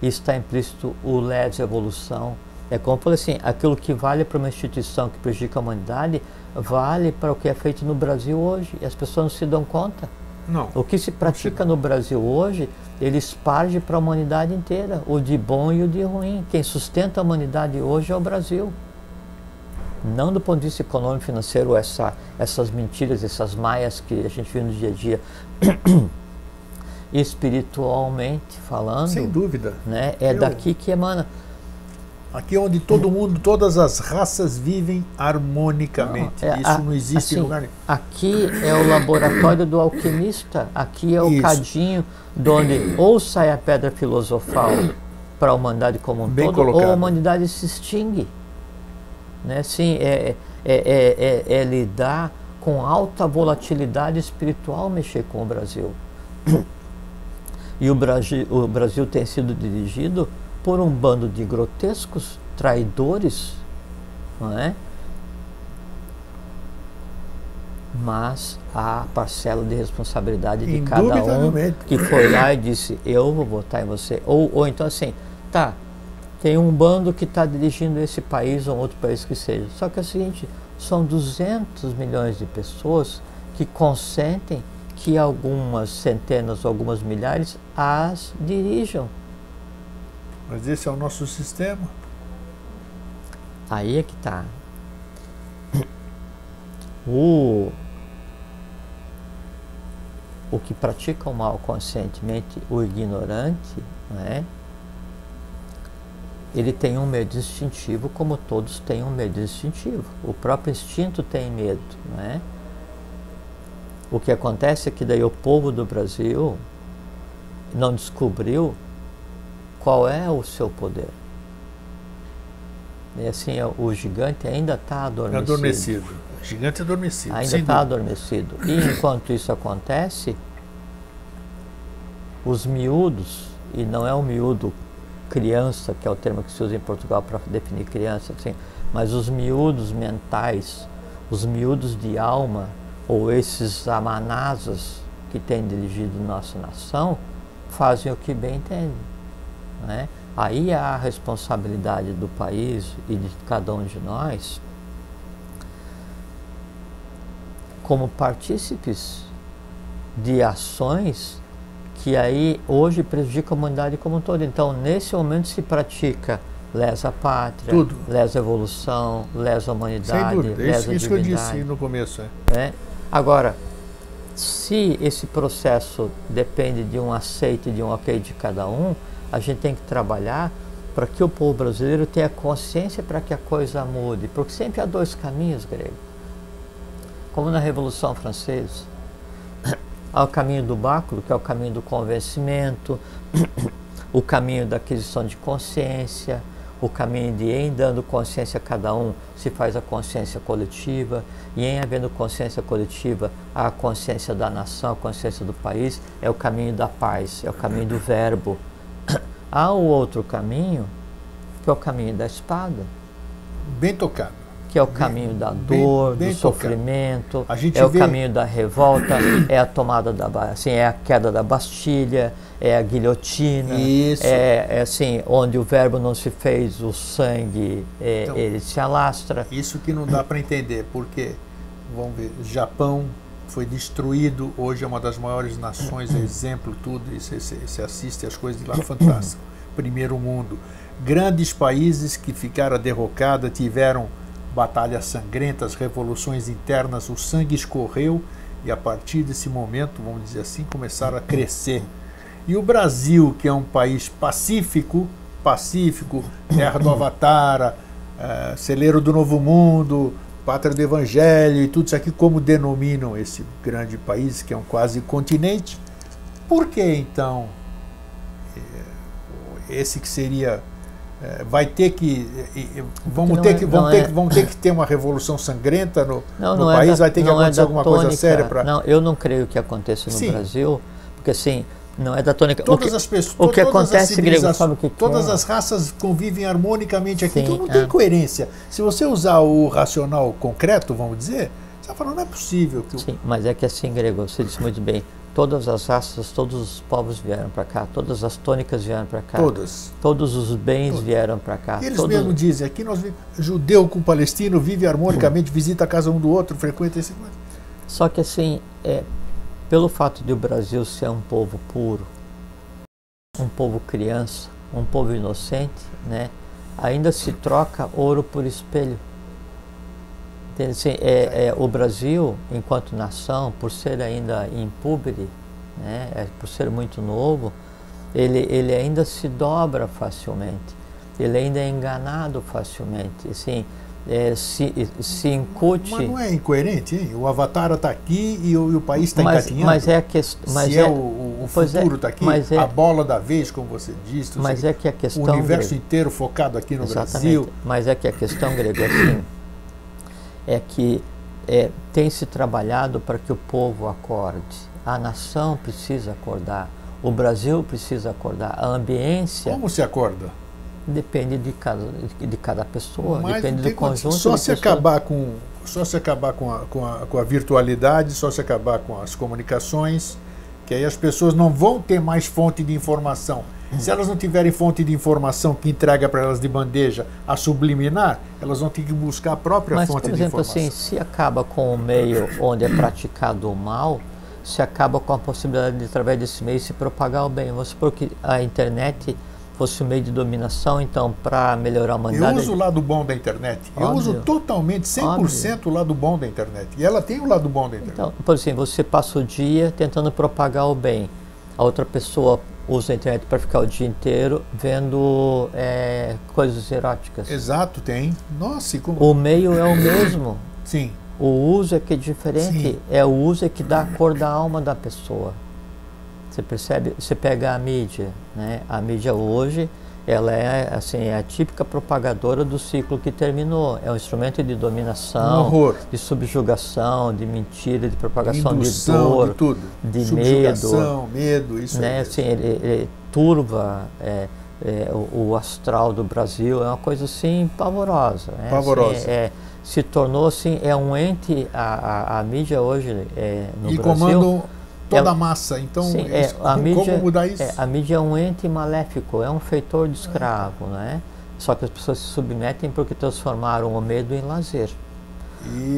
está implícito o lesa evolução. É como eu falei assim, aquilo que vale para uma instituição que prejudica a humanidade, vale para o que é feito no Brasil hoje, e as pessoas não se dão conta.
Não.
O que se pratica no Brasil hoje, ele esparge para a humanidade inteira, o de bom e o de ruim. Quem sustenta a humanidade hoje é o Brasil. Não do ponto de vista econômico e financeiro, essas mentiras, essas maias que a gente vive no dia a dia. Espiritualmente falando,
sem dúvida,
né, daqui que emana.
Aqui é onde todo mundo, todas as raças vivem harmonicamente. Isso não existe em lugar nenhum.
Aqui é o laboratório do alquimista, aqui é o cadinho de onde ou sai a pedra filosofal para a humanidade como um todo, ou a humanidade se extingue. Né? Sim, é lidar com alta volatilidade espiritual, mexer com o Brasil. E o Brasil tem sido dirigido por um bando de grotescos traidores, não é? Mas há parcela de responsabilidade de cada um que foi lá e disse, eu vou votar em você. Ou então assim, tá, tem um bando que está dirigindo esse país ou outro país que seja. Só que é o seguinte, são 200 milhões de pessoas que consentem que algumas centenas ou algumas milhares as dirijam.
Mas esse é o nosso sistema.
Aí é que está. O que pratica o mal conscientemente, o ignorante, né, ele tem um medo instintivo, como todos têm um medo instintivo. O próprio instinto tem medo, né? O que acontece é que daí o povo do Brasil não descobriu qual é o seu poder. E assim, o gigante ainda está adormecido.
O gigante adormecido.
Ainda está adormecido. E enquanto isso acontece, os miúdos, e não é o miúdo criança, que é o termo que se usa em Portugal para definir criança, assim, mas os miúdos mentais, os miúdos de alma, ou esses amanasas que têm dirigido nossa nação, fazem o que bem entendem, né? Aí há a responsabilidade do país e de cada um de nós como partícipes de ações que aí hoje prejudicam a humanidade como um todo. Então, nesse momento se pratica lesa pátria, lesa evolução, lesa humanidade,
sem dúvida.
Lesa
isso que eu disse no começo.
Né? Agora, se esse processo depende de um aceite, de um ok de cada um, a gente tem que trabalhar para que o povo brasileiro tenha consciência para que a coisa mude, porque sempre há dois caminhos, Grego. Como na Revolução Francesa, há o caminho do báculo, que é o caminho do convencimento, o caminho da aquisição de consciência, o caminho de em dando consciência a cada um se faz a consciência coletiva, e em havendo consciência coletiva, a consciência da nação, a consciência do país, é o caminho da paz, é o caminho do verbo. Há o outro caminho, que é o caminho da espada.
Bem tocado.
Que é o caminho da dor, do sofrimento, é o caminho da revolta, é a tomada assim, é a queda da Bastilha, é a guilhotina, é assim, onde o verbo não se fez, o sangue, então, ele se alastra.
Isso que não dá para entender, porque, vamos ver, Japão, foi destruído, hoje é uma das maiores nações, exemplo, tudo, e você assiste as coisas de lá, fantástico. Primeiro mundo. Grandes países que ficaram derrocados, tiveram batalhas sangrentas, revoluções internas, o sangue escorreu e a partir desse momento, vamos dizer assim, começaram a crescer. E o Brasil, que é um país pacífico, terra do Avatar, celeiro do Novo Mundo, pátria do Evangelho e tudo isso aqui, como denominam esse grande país, que é um quase continente, por que então esse que seria... vai ter que... Vamos ter que ter uma revolução sangrenta no país? Vai ter que acontecer alguma coisa séria para...
Não, eu não creio que aconteça no Brasil, porque assim, não é da tônica.
Todas as pessoas,
o que acontece, Grego, sabe o que
todas as raças convivem harmonicamente aqui, então não tem coerência. Se você usar o racional concreto, vamos dizer, você vai falar, não é possível.
Sim, mas é que assim, Grego, você disse muito bem, todas as raças, todos os povos vieram para cá, todas as tônicas vieram para cá. Todos os bens vieram para cá.
E eles mesmos dizem, aqui nós judeu com palestino vive harmonicamente, visita a casa um do outro, frequenta esse...
Só que assim, pelo fato de o Brasil ser um povo puro, um povo criança, um povo inocente, né, ainda se troca ouro por espelho. Assim, o Brasil, enquanto nação, por ser ainda impúbere, né, por ser muito novo, ele ainda se dobra facilmente, ele ainda é enganado facilmente, assim, se incute...
Mas não é incoerente, hein? O Avatar está aqui e o país está engatinhando.
Mas é a questão...
o futuro está aqui, a bola da vez, como você disse,
mas é que a questão,
o universo inteiro focado aqui no Brasil.
Mas é que a questão, Grego, assim, é que tem se trabalhado para que o povo acorde. A nação precisa acordar, o Brasil precisa acordar, a ambiência...
Como se acorda?
Depende de cada pessoa, depende do conjunto de
pessoas. Só se acabar com a virtualidade, só se acabar com as comunicações, que aí as pessoas não vão ter mais fonte de informação. Se elas não tiverem fonte de informação que entrega para elas de bandeja a subliminar, elas vão ter que buscar a própria fonte de informação.
Mas, por exemplo, assim, se acaba com o meio onde é praticado o mal, se acaba com a possibilidade de, através desse meio, se propagar o bem. Vamos supor que a internet fosse um meio de dominação, então, para melhorar a humanidade...
Eu uso o lado bom da internet. Eu uso totalmente, 100% o lado bom da internet. E ela tem o lado bom da internet.
Então, por exemplo, você passa o dia tentando propagar o bem. A outra pessoa usa a internet para ficar o dia inteiro vendo coisas eróticas.
Exato, tem. Nossa, e como...
O meio é o mesmo.
Sim.
O uso é que é diferente. Sim. É o uso que dá a cor da alma da pessoa. Você percebe? Você pega a mídia, né? A mídia hoje, ela é assim, a típica propagadora do ciclo que terminou. É um instrumento de dominação, de subjugação, de mentira, de propagação
indução,
de dor,
de tudo.
De
medo, isso
né? Assim, ele turva o astral do Brasil, é uma coisa assim pavorosa. Né?
Pavorosa.
Assim, se tornou assim, um ente, a mídia hoje no Brasil...
comandam toda a massa, então
sim,
como mudar isso?
A mídia é um ente maléfico, é um feitor de escravo, né? Só que as pessoas se submetem porque transformaram o medo em lazer.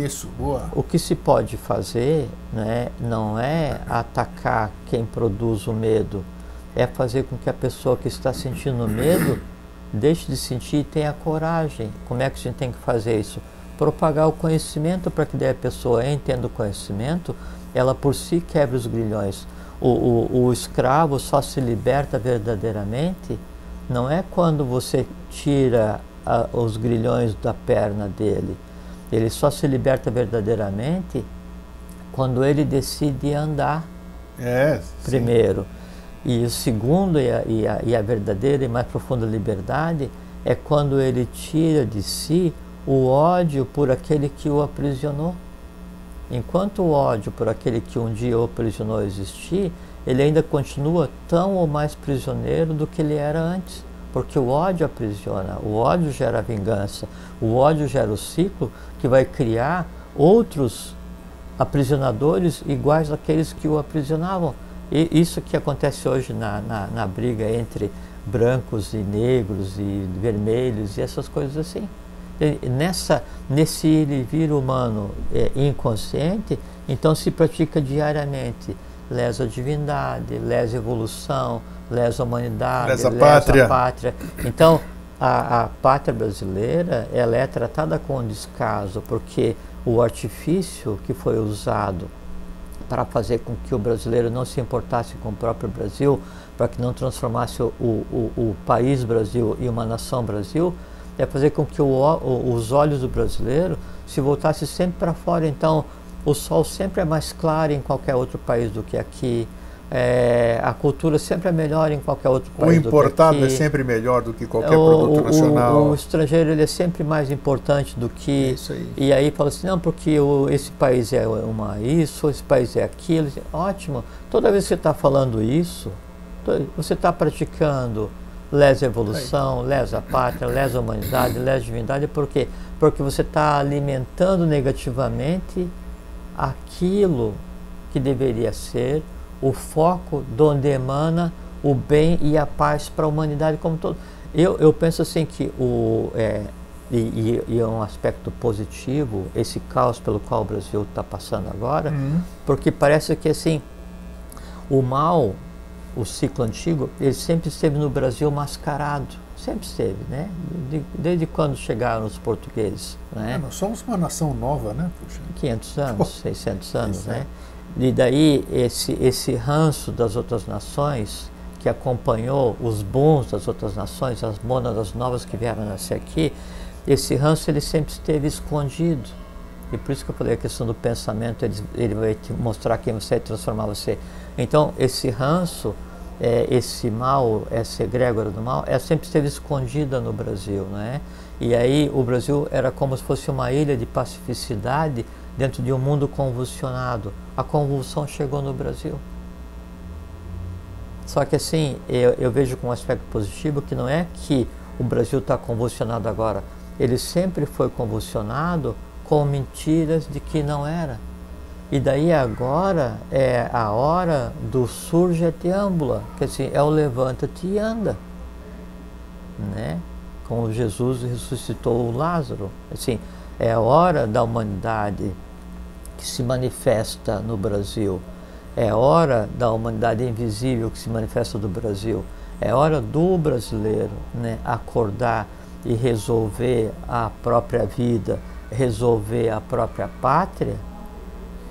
Isso, boa.
O que se pode fazer, né, não é atacar quem produz o medo, é fazer com que a pessoa que está sentindo medo deixe de sentir e tenha coragem. Como é que a gente tem que fazer isso? Propagar o conhecimento para que daí a pessoa, entenda o conhecimento, ela por si quebra os grilhões. O escravo só se liberta verdadeiramente, não é quando você tira os grilhões da perna dele. Ele só se liberta verdadeiramente quando ele decide andar primeiro. E o segundo, e a verdadeira e mais profunda liberdade, é quando ele tira de si o ódio por aquele que o aprisionou. Enquanto o ódio por aquele que um dia o aprisionou existir, ele ainda continua tão ou mais prisioneiro do que ele era antes. Porque o ódio aprisiona, o ódio gera vingança, o ódio gera o ciclo que vai criar outros aprisionadores iguais àqueles que o aprisionavam. E isso que acontece hoje na briga entre brancos e negros e vermelhos e essas coisas assim. Nesse ir e vir humano inconsciente Então se pratica diariamente lesa divindade, lesa evolução, lesa humanidade,
lesa
pátria. Então a pátria brasileira, ela é tratada com descaso, porque o artifício que foi usado para fazer com que o brasileiro não se importasse com o próprio Brasil, para que não transformasse o país Brasil em uma nação Brasil, é fazer com que os olhos do brasileiro se voltassem sempre para fora. Então, o sol sempre é mais claro em qualquer outro país do que aqui. A cultura sempre é melhor em qualquer outro país do que aqui.
O importado é sempre melhor do que qualquer produto nacional.
O estrangeiro, ele é sempre mais importante do que...
Isso aí.
E aí fala assim, não, porque esse país é isso, esse país é aquilo. Ótimo. Toda vez que você está falando isso, você está praticando lesa evolução, lesa pátria, lesa humanidade, lesa divindade. Por quê? Porque você está alimentando negativamente aquilo que deveria ser o foco de onde emana o bem e a paz para a humanidade como todo. Eu penso assim que é um aspecto positivo esse caos pelo qual o Brasil está passando agora, porque parece que assim o mal, o ciclo antigo, ele sempre esteve no Brasil mascarado, sempre esteve, né? Desde quando chegaram os portugueses, né?
Nós somos uma nação nova, né? Puxa.
500 anos, 600 anos, né? E daí esse ranço das outras nações que acompanhou os bons das outras nações, as mônadas novas que vieram nascer aqui, esse ranço ele sempre esteve escondido. E por isso que eu falei a questão do pensamento, ele vai te mostrar quem você é e transformar você. Então esse ranço, esse mal, essa egrégora do mal, ela sempre esteve escondida no Brasil, né? E aí o Brasil era como se fosse uma ilha de pacificidade dentro de um mundo convulsionado. A convulsão chegou no Brasil. Só que assim, eu vejo com um aspecto positivo que não é que o Brasil está convulsionado agora. Ele sempre foi convulsionado com mentiras de que não era. E daí agora é a hora do surge-te âmbula, que assim, é o levanta-te e anda, né? Como Jesus ressuscitou o Lázaro. Assim, é a hora da humanidade que se manifesta no Brasil. É hora da humanidade invisível que se manifesta no Brasil. É hora do brasileiro, né, acordar e resolver a própria vida, resolver a própria pátria,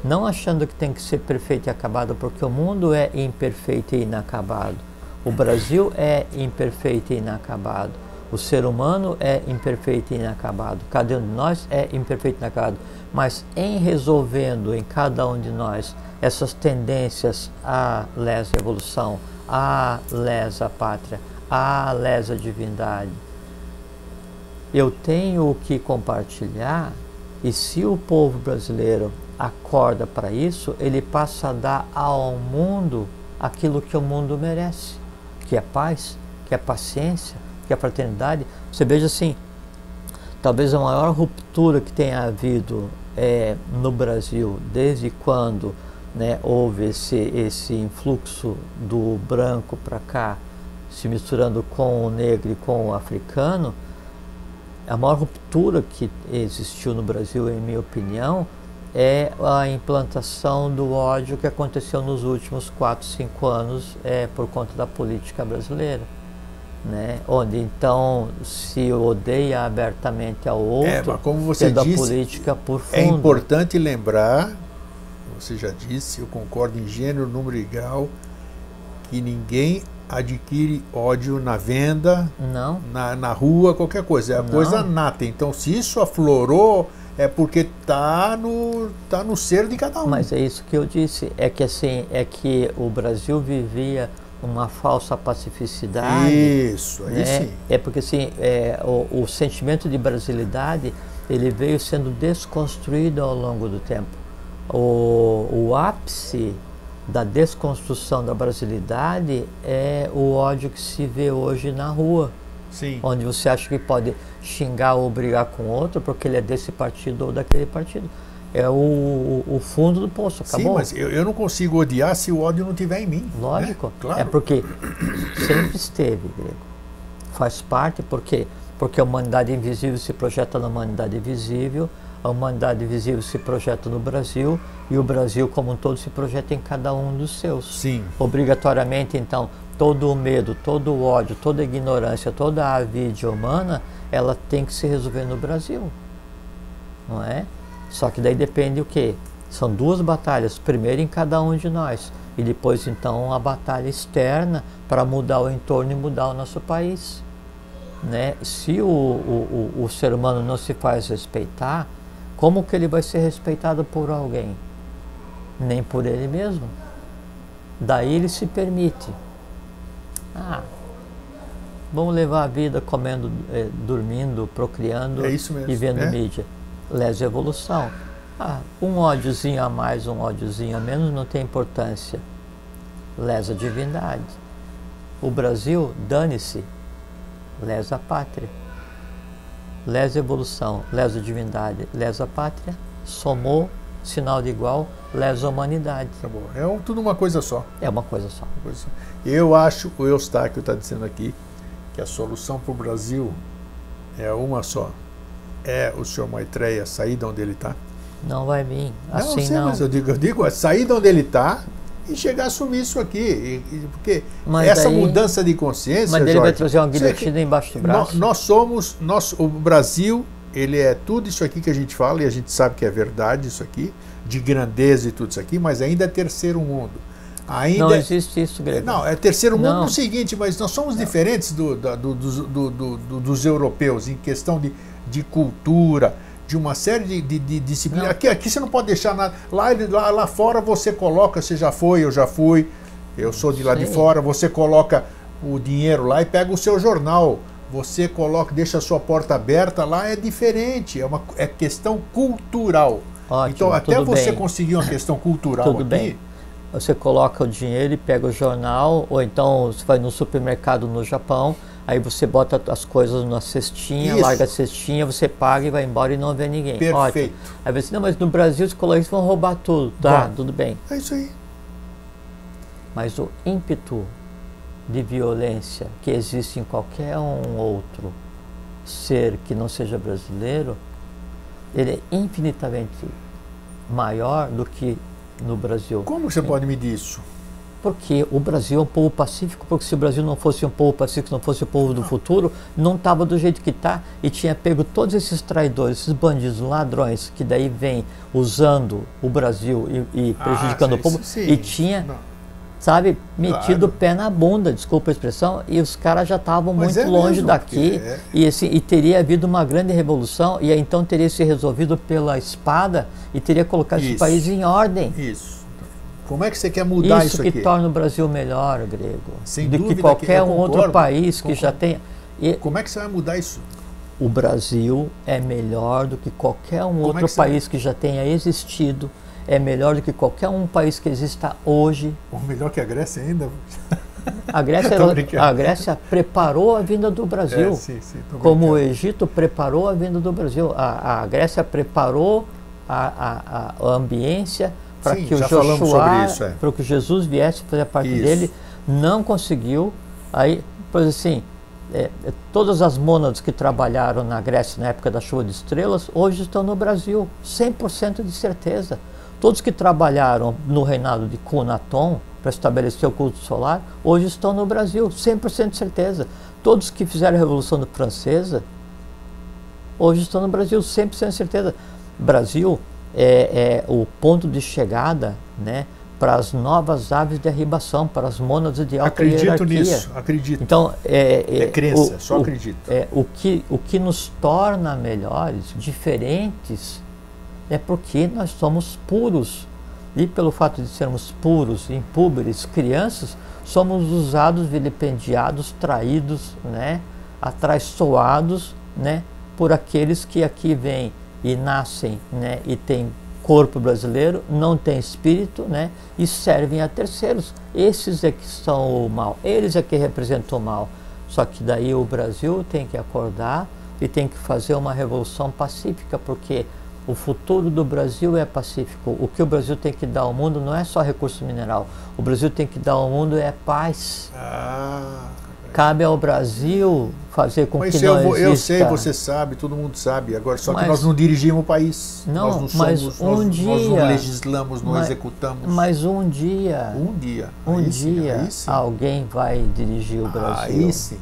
não achando que tem que ser perfeito e acabado, porque o mundo é imperfeito e inacabado. O Brasil é imperfeito e inacabado. O ser humano é imperfeito e inacabado. Cada um de nós é imperfeito e inacabado. Mas em resolvendo em cada um de nós essas tendências à lesa evolução, à lesa pátria, à lesa divindade, eu tenho o que compartilhar, e se o povo brasileiro acorda para isso, ele passa a dar ao mundo aquilo que o mundo merece, que é paz, que é paciência, que é fraternidade. Você veja assim, talvez a maior ruptura que tenha havido no Brasil, desde quando, né, houve esse influxo do branco para cá, se misturando com o negro e com o africano, a maior ruptura que existiu no Brasil, em minha opinião, é a implantação do ódio que aconteceu nos últimos 4, 5 anos por conta da política brasileira, né? Onde então se odeia abertamente ao outro,
mas como você
tendo
disse,
a política por fundo.
É importante lembrar, você já disse, eu concordo em gênero, número e grau, que ninguém adquire ódio na venda,
não,
na rua, qualquer coisa. É a coisa nata. Então, se isso aflorou, é porque está no ser de cada um.
Mas é isso que eu disse, é que assim, é que o Brasil vivia uma falsa pacificidade.
Isso, aí
né?
sim.
É porque assim, o sentimento de brasilidade, ele veio sendo desconstruído ao longo do tempo. O ápice da desconstrução da brasilidade é o ódio que se vê hoje na rua.
Sim.
Onde você acha que pode xingar ou brigar com outro porque ele é desse partido ou daquele partido. É o fundo do poço, acabou.
Sim, mas eu não consigo odiar se o ódio não estiver em mim.
Lógico.
Né? Claro.
É porque sempre esteve, Grego. Faz parte, por quê? Porque a humanidade invisível se projeta na humanidade visível, a humanidade visível se projeta no Brasil e o Brasil como um todo se projeta em cada um dos seus.
Sim.
Obrigatoriamente, então, todo o medo, todo o ódio, toda a ignorância, toda a avidia humana, ela tem que se resolver no Brasil, não é? Só que daí depende o quê? São duas batalhas, primeiro em cada um de nós e depois então a batalha externa para mudar o entorno e mudar o nosso país, né? Se o ser humano não se faz respeitar, como que ele vai ser respeitado por alguém? Nem por ele mesmo. Daí ele se permite. Vamos levar a vida comendo, dormindo, procriando e vendo mídia. Lesa evolução. Um ódiozinho a mais, um ódiozinho a menos não tem importância. Lesa divindade. O Brasil, dane-se. Lesa a pátria. Lesa evolução, lesa divindade, lesa pátria, somou, sinal de igual, lesa humanidade.
Tá bom. É tudo uma coisa só.
É uma coisa só.
Eu acho, o Eustáquio está dizendo aqui, que a solução para o Brasil é uma só. É o senhor Maitreya sair de onde ele está?
Não vai vir. Assim
não sei,
não.
Mas eu digo é sair de onde ele está e chegar a assumir isso aqui. Porque
mas
essa
daí,
mudança de consciência,
mas ele
Jorge,
vai trazer uma guilhotina embaixo do braço.
O Brasil, ele é tudo isso aqui que a gente fala, e a gente sabe que é verdade isso aqui, de grandeza e tudo isso aqui, mas ainda é terceiro mundo. Ainda
não existe isso, Grego.
Não, é terceiro mundo no seguinte, mas nós somos diferentes dos europeus em questão de cultura, de uma série de disciplinas. Aqui você não pode deixar nada. Lá fora você coloca, você já foi, eu já fui, eu sou de lá de fora, você coloca o dinheiro lá e pega o seu jornal. Você coloca, deixa a sua porta aberta, lá é diferente, é questão cultural.
Ótimo,
então, até você
bem.
conseguir uma questão cultural
tudo
aqui...
Bem. Você coloca o dinheiro e pega o jornal, ou então você vai no supermercado no Japão, aí você bota as coisas na cestinha, larga a cestinha, você paga e vai embora e não vê ninguém.
Perfeito.
Ótimo. Aí você, não, mas no Brasil os coloristas vão roubar tudo. Tá, tudo bem.
É isso aí.
Mas o ímpeto de violência que existe em qualquer outro ser que não seja brasileiro, ele é infinitamente maior do que no Brasil.
Como você pode medir isso?
Porque o Brasil é um povo pacífico, porque se o Brasil não fosse um povo pacífico, não fosse o povo do futuro, não estava do jeito que está e tinha pego todos esses traidores, esses bandidos, ladrões, que daí vêm usando o Brasil e prejudicando o povo, e tinha, sabe, metido o pé na bunda, desculpa a expressão, e os caras já estavam muito longe daqui, e teria havido uma grande revolução, e aí então teria se resolvido pela espada e teria colocado esse país em ordem.
Isso. Como é que você quer mudar isso aqui?
Isso que torna o Brasil melhor, Grego,
sem
do
dúvida
que qualquer outro país
concordo.
Que já tenha.
Como é que você vai mudar isso?
O Brasil é melhor do que qualquer outro país que já tenha existido. É melhor do que qualquer país que exista hoje.
Ou melhor que a Grécia ainda?
A Grécia preparou a vinda do Brasil. Como o Egito preparou a vinda do Brasil. A Grécia preparou a ambiência para que o Josué, para que Jesus viesse fazer parte dele. Não conseguiu. Aí, por assim, todas as mônadas que trabalharam na Grécia na época da chuva de estrelas, hoje estão no Brasil. 100% de certeza. Todos que trabalharam no reinado de Cunaton para estabelecer o culto solar, hoje estão no Brasil, 100% de certeza. Todos que fizeram a Revolução Francesa, hoje estão no Brasil, 100% de certeza. Brasil é o ponto de chegada, né, para as novas aves de arribação, para as mônadas de alta hierarquia.
Acredito nisso, acredito.
Então,
crença, só acredito.
O que nos torna melhores, diferentes, é porque nós somos puros. E pelo fato de sermos puros, impúberes, crianças, somos usados, vilipendiados, traídos, né, atraiçoados, né, por aqueles que aqui vêm e nascem, né, e têm corpo brasileiro, não têm espírito, né, e servem a terceiros. Esses é que são o mal, eles é que representam o mal. Só que daí o Brasil tem que acordar e tem que fazer uma revolução pacífica, porque o futuro do Brasil é pacífico. O que o Brasil tem que dar ao mundo não é só recurso mineral. O Brasil tem que dar ao mundo é paz. Cabe ao Brasil fazer com
Mas
que não exista...
eu sei, você sabe, todo mundo sabe. Agora, só que nós não dirigimos o país.
Não,
nós não
mas
somos,
um dia...
nós não legislamos, não executamos.
Mas um dia...
Um
dia alguém vai dirigir o Brasil.
Aí sim.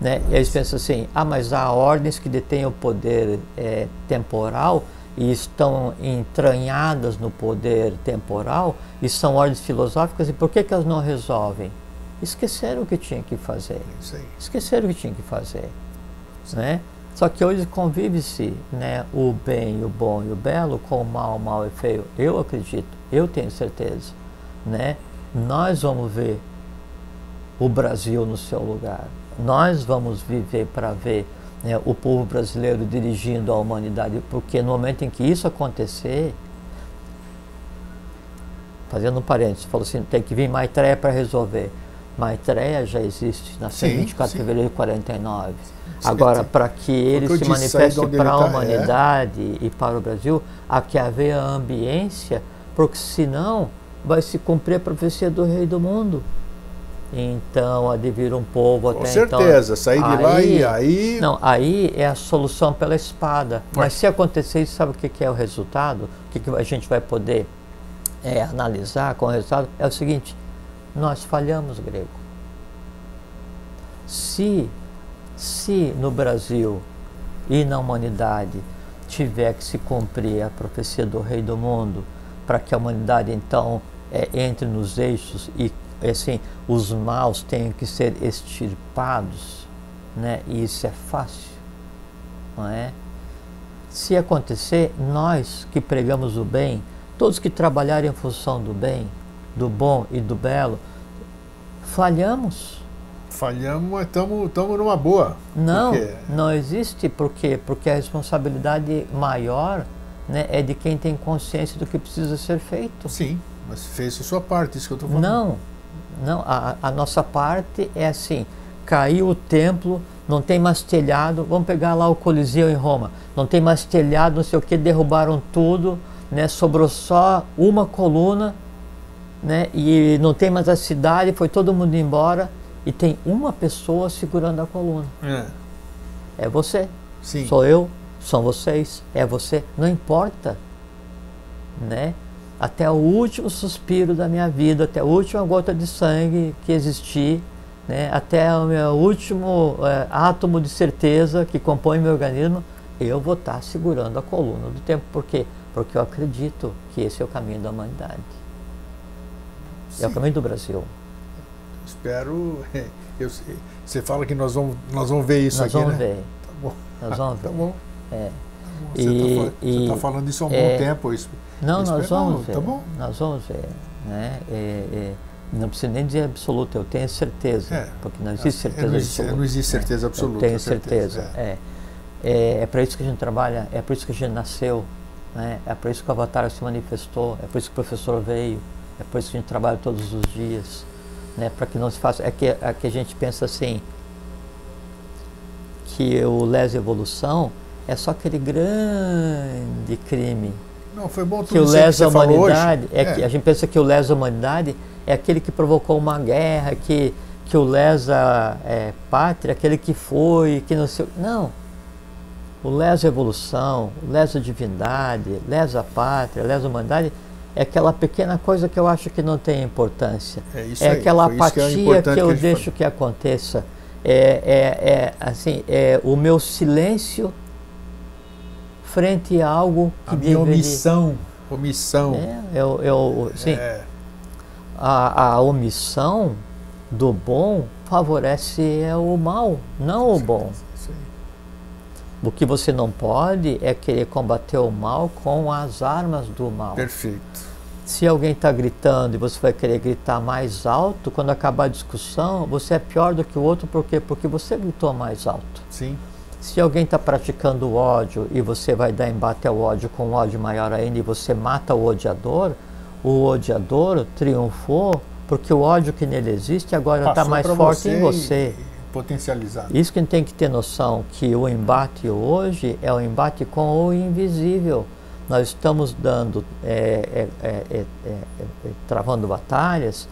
Né? E eles pensam assim, mas há ordens que detêm o poder temporal e estão entranhadas no poder temporal e são ordens filosóficas, e por que elas não resolvem? Esqueceram o que tinha que fazer.
Isso aí.
Esqueceram o que tinha que fazer. Né? Só que hoje convive-se, né, o bem, o bom e o belo com o mal, o mal e feio. Eu acredito, eu tenho certeza. Né? Nós vamos ver o Brasil no seu lugar. Nós vamos viver para ver, né, o povo brasileiro dirigindo a humanidade, porque no momento em que isso acontecer, fazendo um parênteses, falou assim, tem que vir Maitreya para resolver. Maitreya já existe, nasceu em 24 de fevereiro de 49. Agora, para que ele se manifeste para a humanidade e para o Brasil, há que haver a ambiência, porque senão vai se cumprir a profecia do Rei do Mundo. Então, há de vir um povo até então...
Com certeza, sair de lá e aí...
Não, aí é a solução pela espada. Mas se acontecer isso, sabe o que é o resultado? O que a gente vai poder analisar com o resultado? É o seguinte, nós falhamos, grego. Se no Brasil e na humanidade tiver que se cumprir a profecia do Rei do Mundo, para que a humanidade então entre nos eixos e assim, os maus têm que ser extirpados, né? E isso é fácil, não é? Se acontecer, nós que pregamos o bem, todos que trabalharem em função do bem, do bom e do belo, falhamos.
Falhamos, mas estamos numa boa.
Não, não existe, por quê? Porque a responsabilidade maior, né, é de quem tem consciência do que precisa ser feito.
Sim, mas fez a sua parte, isso que eu estou falando.
Não, a nossa parte é assim, caiu o templo, não tem mais telhado, vamos pegar lá o Coliseu em Roma, não tem mais telhado, não sei o que, derrubaram tudo, né, sobrou só uma coluna, né, e não tem mais a cidade, foi todo mundo embora, e tem uma pessoa segurando a coluna. É você,
sim.
Sou eu, são vocês, é você, não importa, né? Até o último suspiro da minha vida, até a última gota de sangue que existir, né, até o meu último átomo de certeza que compõe meu organismo, eu vou estar segurando a coluna do tempo. Por quê? Porque eu acredito que esse é o caminho da humanidade. Sim. É o caminho do Brasil.
Espero... Você fala que nós vamos ver isso aqui, né?
Nós vamos ver.
Tá bom.
Nós vamos ver.
Tá bom.
Você
está falando isso há um bom tempo. Isso.
Não, nós vamos ver.
Tá bom?
Nós vamos ver. Né? Não preciso nem dizer absoluta, eu tenho certeza. Porque não existe certeza absoluta.
Não existe certeza absoluta.
Eu tenho certeza. É para isso que a gente trabalha, é por isso que a gente nasceu. Né? É por isso que o Avatar se manifestou, é por isso que o professor veio, é por isso que a gente trabalha todos os dias. Né? Para que não se faça. É que a gente pensa assim, que o lesa evolução é só aquele grande crime.
Não, foi bom
que o lesa humanidade que a gente pensa que o lesa humanidade é aquele que provocou uma guerra, que o lesa pátria, aquele que foi, que não sei. Não. O lesa evolução, o lesa divindade, lesa pátria, lesa humanidade é aquela pequena coisa que eu acho que não tem importância. É aquela apatia que eu deixo que aconteça. Assim, o meu silêncio frente a algo que deveria...
omissão.
Sim. A omissão do bom favorece o mal, não o bom. O que você não pode é querer combater o mal com as armas do mal.
Perfeito.
Se alguém está gritando e você vai querer gritar mais alto, quando acabar a discussão, você é pior do que o outro, por quê? Porque você gritou mais alto.
Sim.
Se alguém está praticando o ódio e você vai dar embate ao ódio com um ódio maior ainda e você mata o odiador triunfou porque o ódio que nele existe agora está mais forte em você.
Potencializado.
Isso que a gente tem que ter noção, que o embate hoje é o embate com o invisível. Nós estamos dando, travando batalhas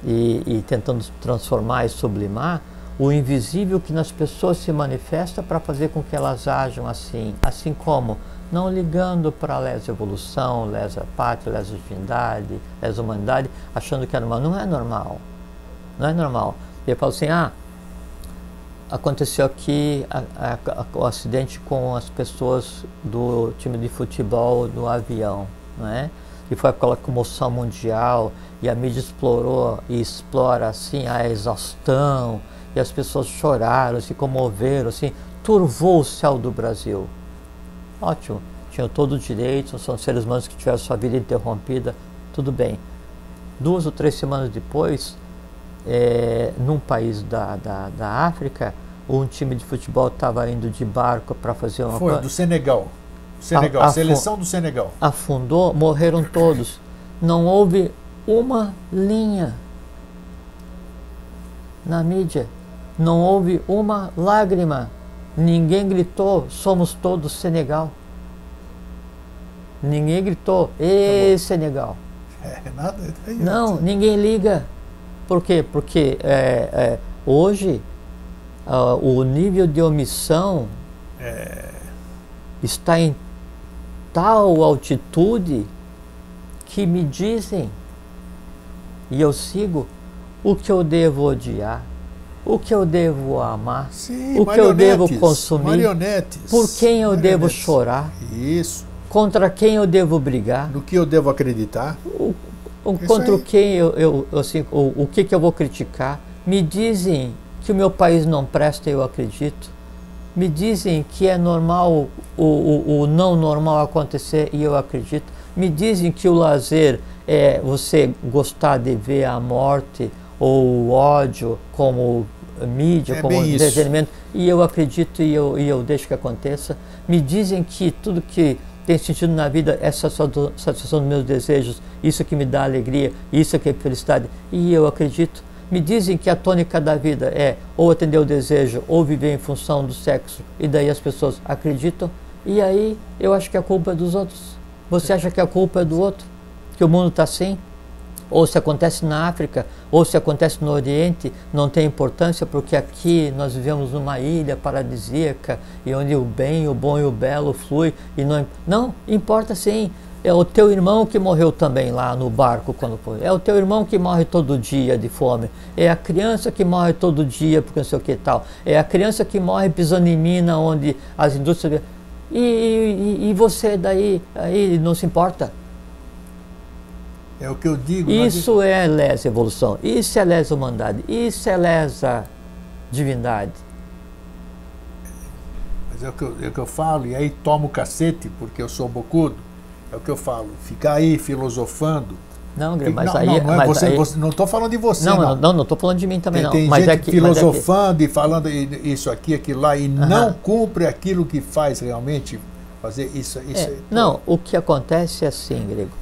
e tentando transformar e sublimar o invisível que nas pessoas se manifesta para fazer com que elas ajam assim. Assim como não ligando para a lesa evolução, lesa pátria, lesa divindade, lesa humanidade, achando que é normal. Não é normal. Não é normal. Ele fala assim, aconteceu aqui o acidente com as pessoas do time de futebol no avião, né? E foi aquela comoção mundial, e a mídia explorou e explora assim a exaustão, e as pessoas choraram, se comoveram, assim, turvou o céu do Brasil. Ótimo, tinham todo o direito, são seres humanos que tiveram sua vida interrompida, tudo bem. 2 ou 3 semanas depois, num país da África, um time de futebol estava indo de barco para fazer uma coisa.
Foi do Senegal. Senegal, seleção do Senegal.
Afundou, morreram todos. Não houve uma linha na mídia. Não houve uma lágrima. Ninguém gritou, somos todos Senegal. Ninguém gritou, Senegal.
Nada.
Não, ninguém liga. Por quê? Porque hoje o nível de omissão está em tal altitude que me dizem, e eu sigo, o que eu devo odiar, o que eu devo amar,
sim,
o que eu devo consumir,
marionetes,
por quem eu devo chorar,
isso,
contra quem eu devo brigar,
no que eu devo acreditar,
contra quem assim, o que eu vou criticar. Me dizem que o meu país não presta, eu acredito. Me dizem que é normal o não normal acontecer, e eu acredito. Me dizem que o lazer é você gostar de ver a morte ou o ódio como mídia, como entretenimento, e eu acredito e eu deixo que aconteça. Me dizem que tudo que tem sentido na vida é satisfação dos meus desejos, isso que me dá alegria, isso que é felicidade, e eu acredito. Me dizem que a tônica da vida é ou atender o desejo ou viver em função do sexo, e daí as pessoas acreditam, e aí eu acho que a culpa é dos outros. Você acha que a culpa é do outro? Que o mundo está assim? Ou se acontece na África, ou se acontece no Oriente, não tem importância, porque aqui nós vivemos numa ilha paradisíaca, e onde o bem, o bom e o belo flui, e não, importa sim. É o teu irmão que morreu também lá no barco quando foi. É o teu irmão que morre todo dia de fome. É a criança que morre todo dia porque não sei o que tal. É a criança que morre pisando em mina onde as indústrias... E você daí aí não se importa?
É o que eu digo.
Isso é lesa evolução. Isso é lesa humanidade. Isso é lesa divindade.
Mas é o que eu falo, e aí tomo o cacete porque eu sou bocudo. É o que eu falo, ficar aí filosofando.
Não, mas
não estou falando de você,
não estou falando de mim também,
tem
mas
gente filosofando e falando isso aqui, aquilo lá, e não cumpre aquilo que faz realmente, fazer isso.
Não, o que acontece é assim, Grego,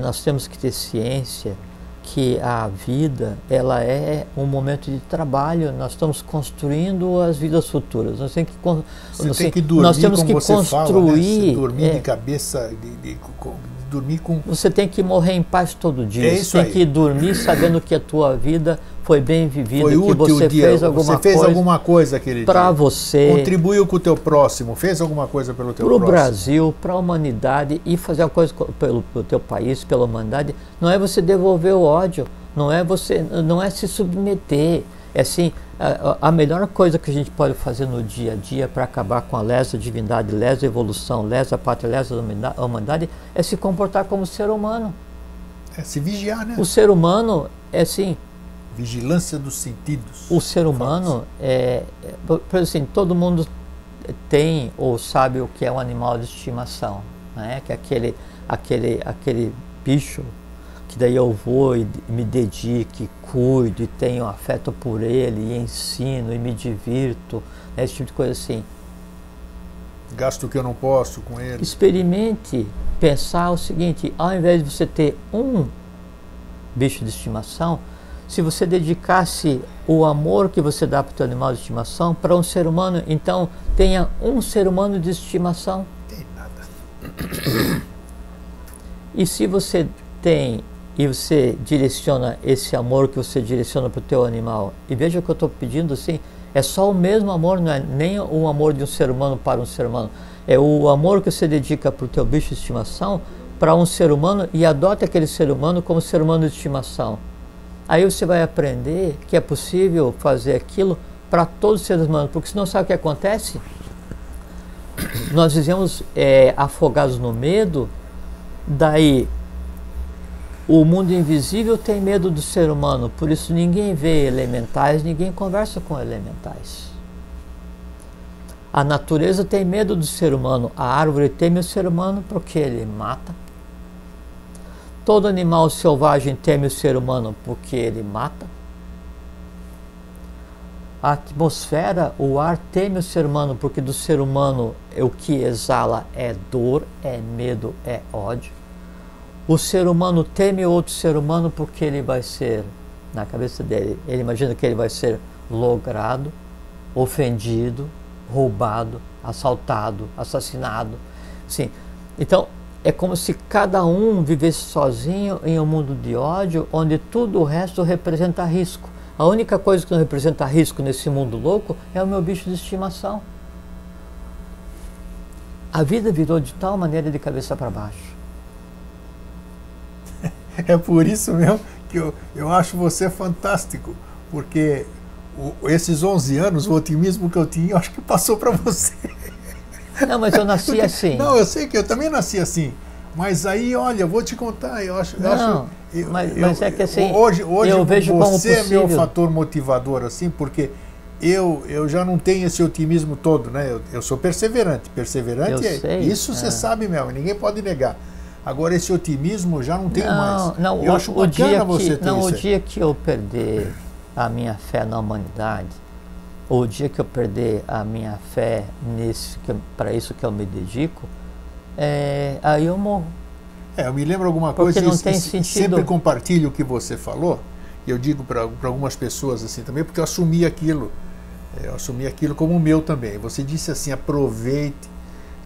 nós temos que ter ciência que a vida, ela é um momento de trabalho. Nós estamos construindo as vidas futuras. Nós temos que dormir,
nós
temos que construir,
fala, né? Dormir de cabeça, dormir com...
Você tem que morrer em paz todo dia. Você tem que dormir sabendo que a tua vida foi bem vivida, que você fez alguma coisa
aquele
para
dia.
você.
Contribuiu com o teu próximo, fez alguma coisa pelo teu próximo.
Para o Brasil, para a humanidade, e fazer uma coisa pelo teu país, pela humanidade. Não é você devolver o ódio, não é se submeter. É assim, a melhor coisa que a gente pode fazer no dia a dia para acabar com a lesa divindade, lesa evolução, lesa pátria, lesa humanidade, é se comportar como ser humano.
É se vigiar, né?
O ser humano é assim...
Vigilância dos sentidos.
O ser humano assim, todo mundo tem ou sabe o que é um animal de estimação, né? Que é aquele bicho que daí eu vou e me dedico, cuido e tenho afeto por ele, e ensino e me divirto, né? Esse tipo de coisa assim.
Gasto o que eu não posso com ele.
Experimente pensar o seguinte: ao invés de você ter um bicho de estimação, se você dedicasse o amor que você dá para o teu animal de estimação para um ser humano, então tenha um ser humano de estimação.
Tem nada.
E se você tem e você direciona esse amor que você direciona para o teu animal, e veja o que eu estou pedindo assim, é só o mesmo amor, não é nem o amor de um ser humano para um ser humano, é o amor que você dedica para o teu bicho de estimação para um ser humano e adota aquele ser humano como ser humano de estimação. Aí você vai aprender que é possível fazer aquilo para todos os seres humanos, porque senão sabe o que acontece? Nós vivemos afogados no medo, daí o mundo invisível tem medo do ser humano, por isso ninguém vê elementais, ninguém conversa com elementais. A natureza tem medo do ser humano, a árvore teme o ser humano porque ele mata. Todo animal selvagem teme o ser humano porque ele mata. A atmosfera, o ar teme o ser humano porque do ser humano o que exala é dor, é medo, é ódio. O ser humano teme outro ser humano porque ele vai ser, na cabeça dele, ele imagina que ele vai ser logrado, ofendido, roubado, assaltado, assassinado. Sim. Então, é como se cada um vivesse sozinho em um mundo de ódio, onde tudo o resto representa risco. A única coisa que não representa risco nesse mundo louco é o meu bicho de estimação. A vida virou de tal maneira de cabeça para baixo.
É por isso mesmo que eu acho você fantástico, porque esses 11 anos, o otimismo que eu tinha, eu acho que passou para você.
Não, mas eu nasci assim.
Não, eu sei que eu também nasci assim. Mas aí, olha, eu vou te contar, eu acho...
Mas é que assim,
hoje
eu vejo como
você
possível.
É meu fator motivador, assim, porque eu já não tenho esse otimismo todo, né? Eu sou perseverante. Perseverante isso você sabe mesmo, ninguém pode negar. Agora, esse otimismo já não tenho mais.
Não,
eu acho bacana você ter isso.
O dia que eu perder a minha fé na humanidade, ou o dia que eu perder a minha fé para isso que eu me dedico, aí eu morro.
Eu me lembro alguma coisa,
porque não tem sentido.
Sempre compartilho o que você falou, e eu digo para algumas pessoas assim também, porque eu assumi aquilo como o meu também. Você disse assim, aproveite,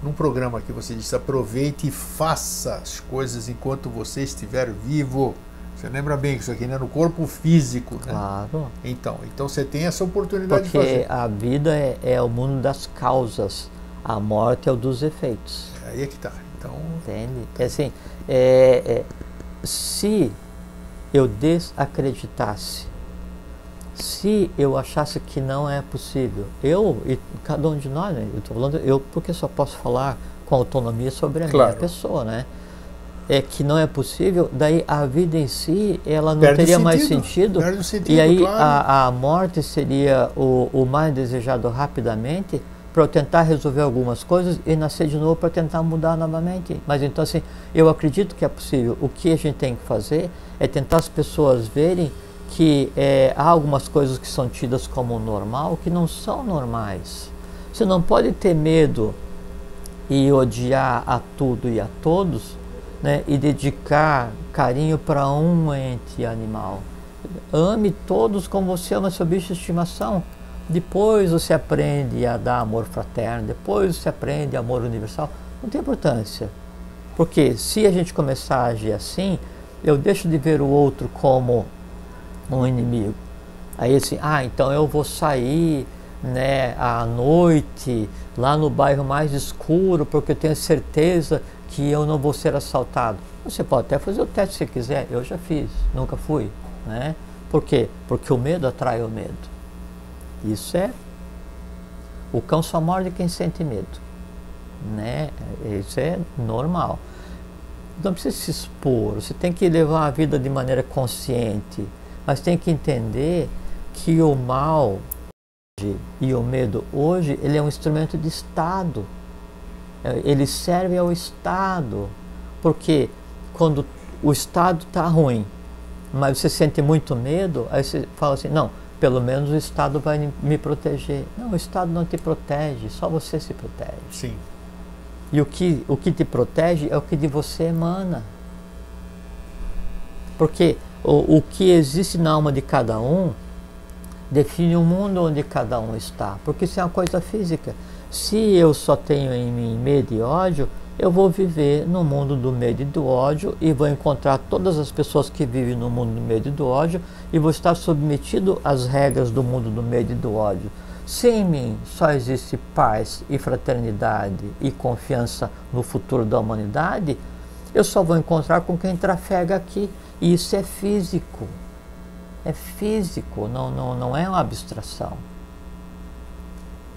num programa que você disse, aproveite e faça as coisas enquanto você estiver vivo. Você lembra bem que isso aqui, né? No corpo físico, né?
Claro.
Então você tem essa oportunidade
porque
de fazer.
Porque a vida é o mundo das causas, a morte é o dos efeitos.
Aí é que tá. Então...
Entende? Assim, se eu desacreditasse, se eu achasse que não é possível, eu e cada um de nós, né? Eu estou falando eu porque só posso falar com autonomia sobre a minha pessoa, né? É que não é possível, daí a vida em si, ela não teria mais sentido, e aí claro. a morte seria o mais desejado rapidamente, para eu tentar resolver algumas coisas e nascer de novo para tentar mudar novamente. Mas então assim, eu acredito que é possível. O que a gente tem que fazer é tentar as pessoas verem que há algumas coisas que são tidas como normal, que não são normais. Você não pode ter medo e odiar a tudo e a todos, né, e dedicar carinho para um ente animal. Ame todos como você ama seu bicho de estimação. Depois você aprende a dar amor fraterno, depois você aprende amor universal. Não tem importância. Porque se a gente começar a agir assim, eu deixo de ver o outro como um inimigo. Aí assim, então eu vou sair, né, à noite, lá no bairro mais escuro, porque eu tenho certeza que eu não vou ser assaltado. Você pode até fazer o teste se quiser, eu já fiz, nunca fui, né? Por quê? Porque o medo atrai o medo. Isso o cão só morde quem sente medo, né? Isso é normal. Não precisa se expor, você tem que levar a vida de maneira consciente, mas tem que entender que o mal e o medo hoje, ele é um instrumento de Estado. Ele serve ao Estado, porque quando o Estado está ruim, mas você sente muito medo, aí você fala assim, não, pelo menos o Estado vai me proteger. Não, o Estado não te protege, só você se protege.
Sim.
E o que te protege é o que de você emana. Porque o que existe na alma de cada um define o mundo onde cada um está, porque isso é uma coisa física. Se eu só tenho em mim medo e ódio, eu vou viver no mundo do medo e do ódio e vou encontrar todas as pessoas que vivem no mundo do medo e do ódio e vou estar submetido às regras do mundo do medo e do ódio. Se em mim só existe paz e fraternidade e confiança no futuro da humanidade, eu só vou encontrar com quem trafega aqui. E isso é físico. É físico, não é uma abstração.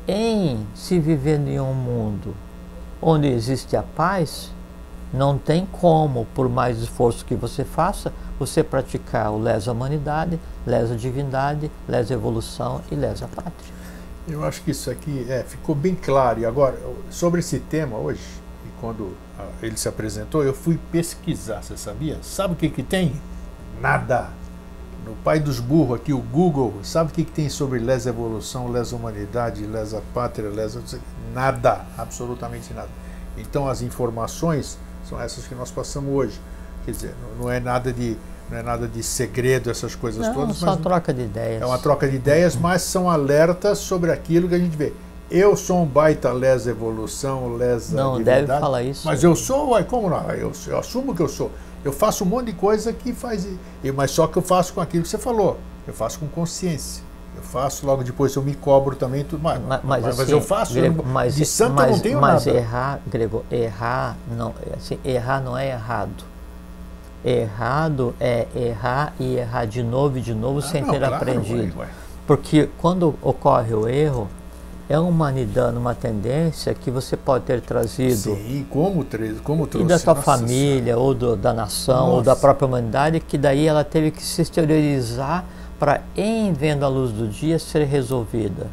Em se vivendo em um mundo onde existe a paz, não tem como, por mais esforço que você faça, você praticar o lesa humanidade, lesa divindade, lesa evolução e lesa pátria.
Eu acho que isso aqui ficou bem claro. E agora, sobre esse tema hoje, e quando ele se apresentou, eu fui pesquisar, você sabia? Sabe o que que tem? Nada. No pai dos burros aqui, o Google, sabe o que que tem sobre lesa evolução, lesa humanidade, lesa pátria, lesa... Nada, absolutamente nada. Então as informações são essas que nós passamos hoje. Quer dizer, não é nada de segredo, essas coisas todas.
Não, só uma troca de ideias.
É uma troca de ideias, mas são alertas sobre aquilo que a gente vê. Eu sou um baita lesa evolução, lesa
não
divindade,
deve falar isso.
Mas eu sou, como não? Eu assumo que eu sou. Eu faço um monte de coisa que faz... Mas só que eu faço com aquilo que você falou. Eu faço com consciência. Eu faço, logo depois eu me cobro também, tudo mais. Mas
assim,
eu faço,
Grego,
de santo eu não tenho nada.
Mas errar, Grego, errar não é errado. Errado é errar e errar de novo e de novo sem ter aprendido. Porque quando ocorre o erro, é uma tendência que você pode ter trazido.
Sim, como trouxe.
E da sua família, ou da nação, ou da própria humanidade, que daí ela teve que se exteriorizar para, em vendo a luz do dia, ser resolvida.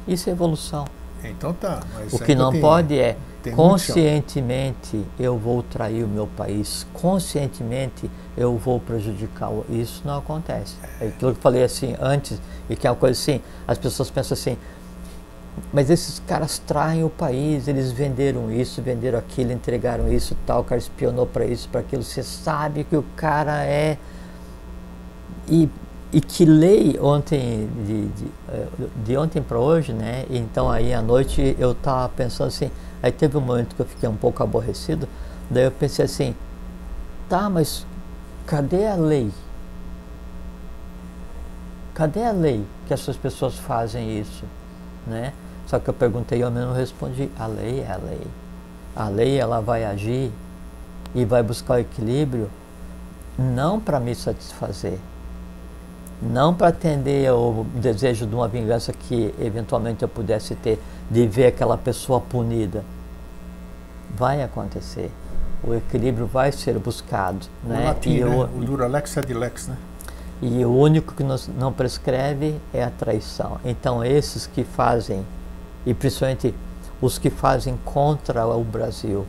Isso é evolução.
Então tá. Mas
o que não pode é, conscientemente eu vou trair o meu país, conscientemente eu vou prejudicar. Isso não acontece. É aquilo que eu falei assim antes, e que é uma coisa assim, as pessoas pensam assim, mas esses caras traem o país, eles venderam isso, venderam aquilo, entregaram isso, tal, o cara espionou para isso, para aquilo. Você sabe que o cara é... E que lei ontem, de ontem para hoje, né? Então aí à noite eu estava pensando assim, aí teve um momento que eu fiquei um pouco aborrecido, daí eu pensei assim, tá, mas cadê a lei? Cadê a lei que essas pessoas fazem isso, né? Só que eu perguntei e eu mesmo respondi, a lei é a lei. A lei, ela vai agir e vai buscar o equilíbrio não para me satisfazer, não para atender ao desejo de uma vingança que eventualmente eu pudesse ter, de ver aquela pessoa punida. Vai acontecer. O equilíbrio vai ser buscado. Né?
Latim, o dura lex sed lex, né?
E o único que não prescreve é a traição. Então esses que fazem, e principalmente os que fazem contra o Brasil,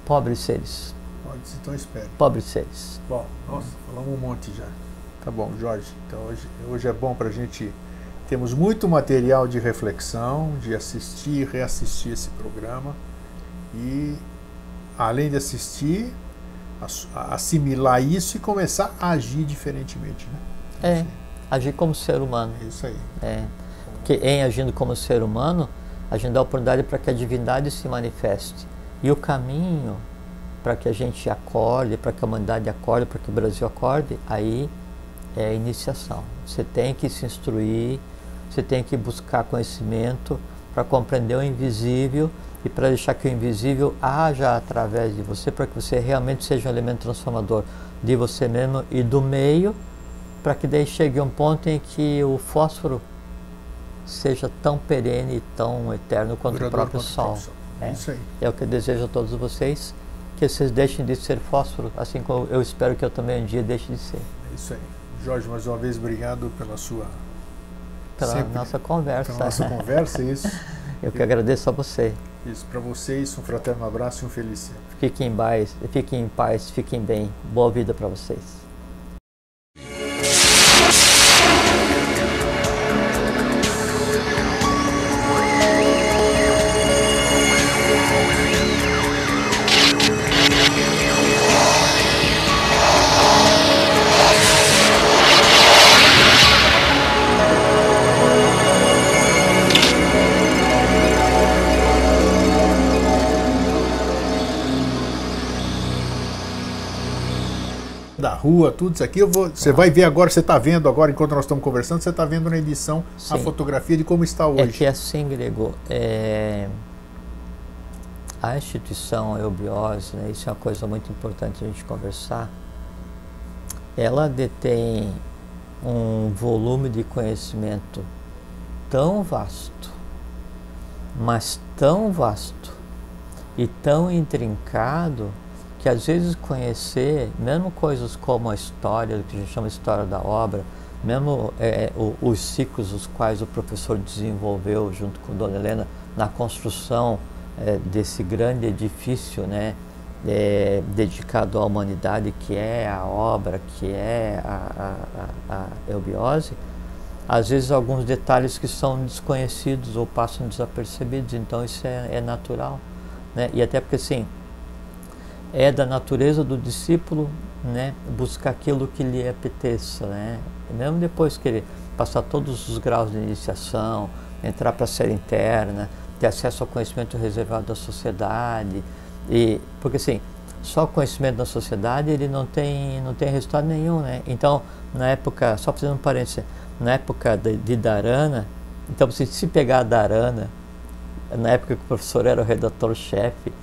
pobres seres.
Então espere.
Pobres seres.
Bom, nossa, falamos um monte já. Tá bom, Jorge. Então hoje é bom para a gente... Temos muito material de reflexão, de assistir e reassistir esse programa. E, além de assistir, assimilar isso e começar a agir diferentemente, né?
Agir como ser humano.
É isso aí.
Porque em agindo como ser humano, a gente dá oportunidade para que a divindade se manifeste. E o caminho para que a gente acorde, para que a humanidade acorde, para que o Brasil acorde, aí é a iniciação. Você tem que se instruir, você tem que buscar conhecimento para compreender o invisível e para deixar que o invisível haja através de você, para que você realmente seja um elemento transformador de você mesmo e do meio, para que daí chegue um ponto em que o fósforo seja tão perene e tão eterno quanto o próprio Sol.
Isso aí.
É o que eu desejo a todos vocês, que vocês deixem de ser fósforo, assim como eu espero que eu também um dia deixe de ser.
É isso aí. Jorge, mais uma vez, obrigado pela sua...
nossa conversa.
Pela nossa conversa, isso.
Eu que agradeço a você.
Isso, para vocês, um fraterno abraço e um feliz sempre.
Fiquem em paz, fiquem bem. Boa vida para vocês.
rua, tudo isso aqui. Você vai ver agora, você está vendo agora, enquanto nós estamos conversando, você está vendo na edição a fotografia de como está hoje.
É que assim, Grego, a instituição Eubiose, né, isso é uma coisa muito importante a gente conversar, ela detém um volume de conhecimento tão vasto, mas tão vasto e tão intrincado, que às vezes conhecer, mesmo coisas como a história, que a gente chama de história da obra, mesmo os ciclos os quais o professor desenvolveu junto com Dona Helena na construção desse grande edifício, né, dedicado à humanidade, que é a obra, que é a Eubiose, às vezes alguns detalhes que são desconhecidos ou passam desapercebidos, então isso é natural, né? E até porque assim, é da natureza do discípulo, né, buscar aquilo que lhe apeteça, né? Mesmo depois que ele passar todos os graus de iniciação, entrar para a série interna, ter acesso ao conhecimento reservado da sociedade, porque assim, só conhecimento da sociedade ele não tem resultado nenhum, né? Então, na época, só fazendo um parênteses, na época de Dharana, então se pegar a Dharana, na época que o professor era o redator-chefe,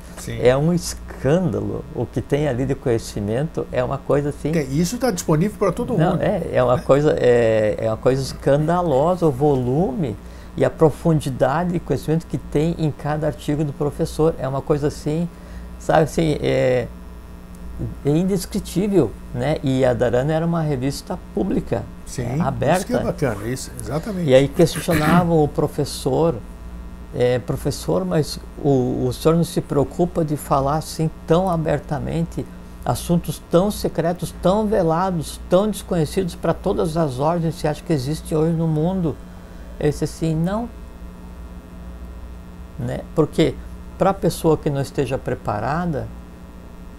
é um escândalo. O que tem ali de conhecimento é uma coisa assim...
Isso está disponível para todo mundo.
É uma coisa escandalosa, o volume e a profundidade de conhecimento que tem em cada artigo do professor. É uma coisa assim, sabe assim, é indescritível, né? E a Dharana era uma revista pública, aberta.
Isso que é bacana, isso, exatamente.
E aí questionavam o professor, professor, mas o senhor não se preocupa de falar assim tão abertamente assuntos tão secretos, tão velados, tão desconhecidos para todas as ordens que você acha que existe hoje no mundo? Eu disse assim, não, né? Porque para a pessoa que não esteja preparada,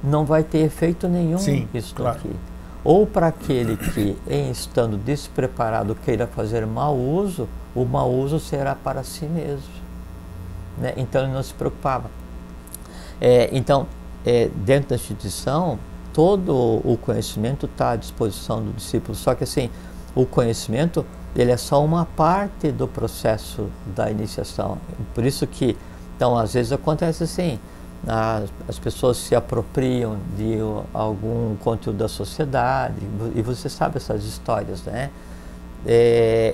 não vai ter efeito nenhum isso aqui. Ou para aquele que, em estando despreparado, queira fazer mau uso, o mau uso será para si mesmo, né? Então ele não se preocupava. Dentro da instituição, todo o conhecimento está à disposição do discípulo, só que assim, o conhecimento ele é só uma parte do processo da iniciação. Por isso que, então, às vezes acontece assim, as pessoas se apropriam de algum conteúdo da sociedade, e você sabe essas histórias, né?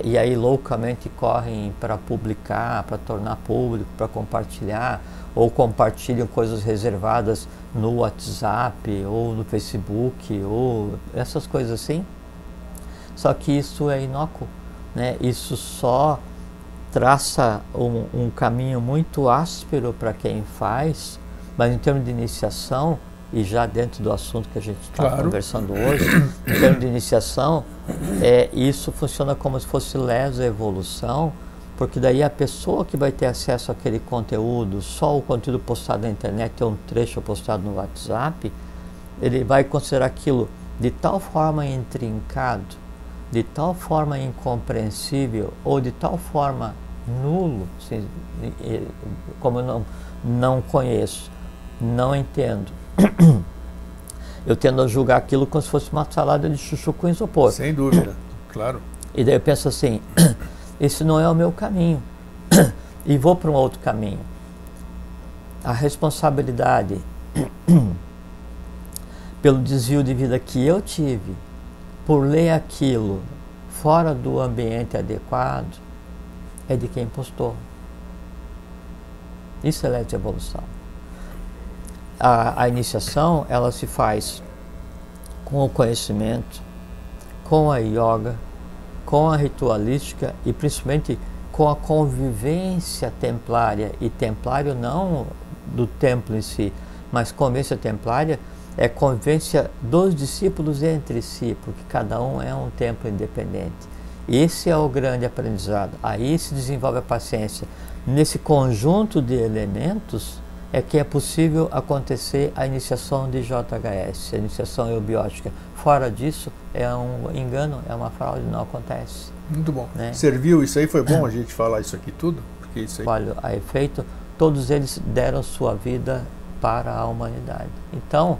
E aí loucamente correm para publicar, para tornar público, para compartilhar, ou compartilham coisas reservadas no WhatsApp, ou no Facebook, ou essas coisas assim. Só que isso é inócuo, né? Isso só traça um caminho muito áspero para quem faz, mas em termos de iniciação, e já dentro do assunto que a gente está conversando hoje, em termos de iniciação, isso funciona como se fosse lesa evolução, porque daí a pessoa que vai ter acesso àquele conteúdo, só o conteúdo postado na internet ou um trecho postado no WhatsApp, ele vai considerar aquilo de tal forma intrincado, de tal forma incompreensível ou de tal forma nulo, assim, como eu não conheço, não entendo. Eu tendo a julgar aquilo como se fosse uma salada de chuchu com isopor.
Sem dúvida, claro.
E daí eu penso assim, esse não é o meu caminho, e vou para um outro caminho. A responsabilidade pelo desvio de vida que eu tive, por ler aquilo fora do ambiente adequado, é de quem postou. Isso é lei de evolução. A iniciação, ela se faz com o conhecimento, com a yoga, com a ritualística e principalmente com a convivência templária. E templário não do templo em si, mas convivência templária é convivência dos discípulos entre si, porque cada um é um templo independente. Esse é o grande aprendizado. Aí se desenvolve a paciência. Nesse conjunto de elementos é que é possível acontecer a iniciação de JHS, a iniciação eubiótica. Fora disso, é um engano, é uma fraude, não acontece.
Muito bom.
Né?
Serviu isso aí? Foi bom a gente falar isso aqui tudo? Porque isso aí...
Olha, a efeito, todos eles deram sua vida para a humanidade. Então,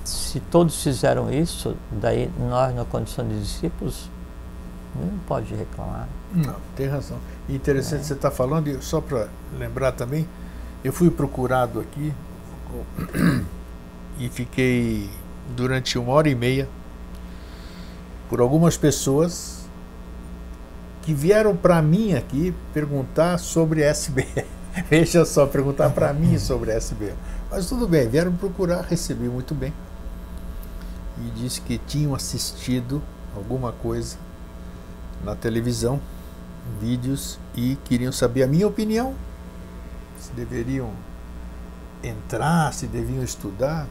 se todos fizeram isso, daí nós, na condição de discípulos, não pode reclamar.
Não, tem razão. Interessante você estar falando, e só para lembrar também, eu fui procurado aqui e fiquei durante 1h30 por algumas pessoas que vieram para mim aqui perguntar sobre SBE. Veja só, perguntar para mim sobre SBE. Mas tudo bem, vieram procurar, recebi muito bem. E disse que tinham assistido alguma coisa na televisão, vídeos, e queriam saber a minha opinião, se deveriam entrar, se deviam estudar.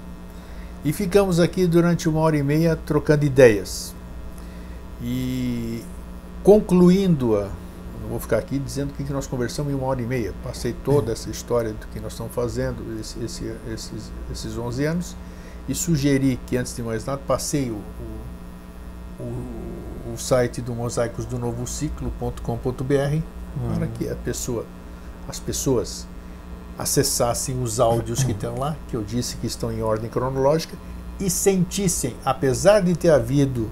E ficamos aqui durante 1h30 trocando ideias. E concluindo-a, não vou ficar aqui dizendo o que nós conversamos em 1h30. Passei toda essa história do que nós estamos fazendo esses 11 anos e sugeri que, antes de mais nada, passei o site do mosaicosdonovociclo.com.br para que as pessoas acessassem os áudios que estão lá, que eu disse que estão em ordem cronológica, e sentissem, apesar de ter havido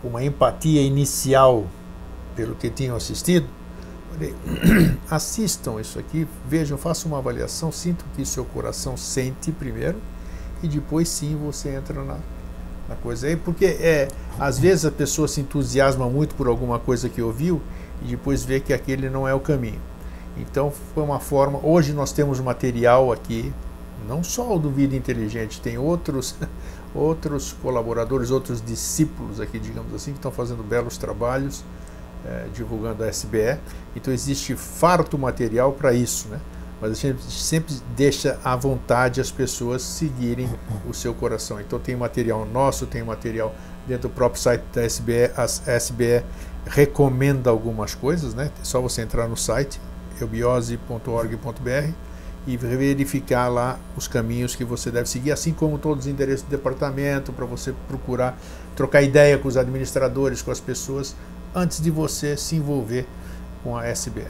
uma empatia inicial pelo que tinham assistido, assistam isso aqui, vejam, façam uma avaliação, sintam o que seu coração sente primeiro, e depois sim você entra na coisa aí, porque às vezes a pessoa se entusiasma muito por alguma coisa que ouviu e depois vê que aquele não é o caminho. Então foi uma forma. Hoje nós temos material aqui, não só o do Vida Inteligente, tem outros colaboradores, outros discípulos aqui, digamos assim, que estão fazendo belos trabalhos, divulgando a SBE. Então existe farto material para isso, né? Mas a gente sempre deixa à vontade as pessoas seguirem o seu coração. Então tem material nosso, tem material dentro do próprio site da SBE. A SBE recomenda algumas coisas, né? É só você entrar no site eubiose.org.br e verificar lá os caminhos que você deve seguir, assim como todos os endereços do departamento, para você procurar trocar ideia com os administradores, com as pessoas, antes de você se envolver com a SBE.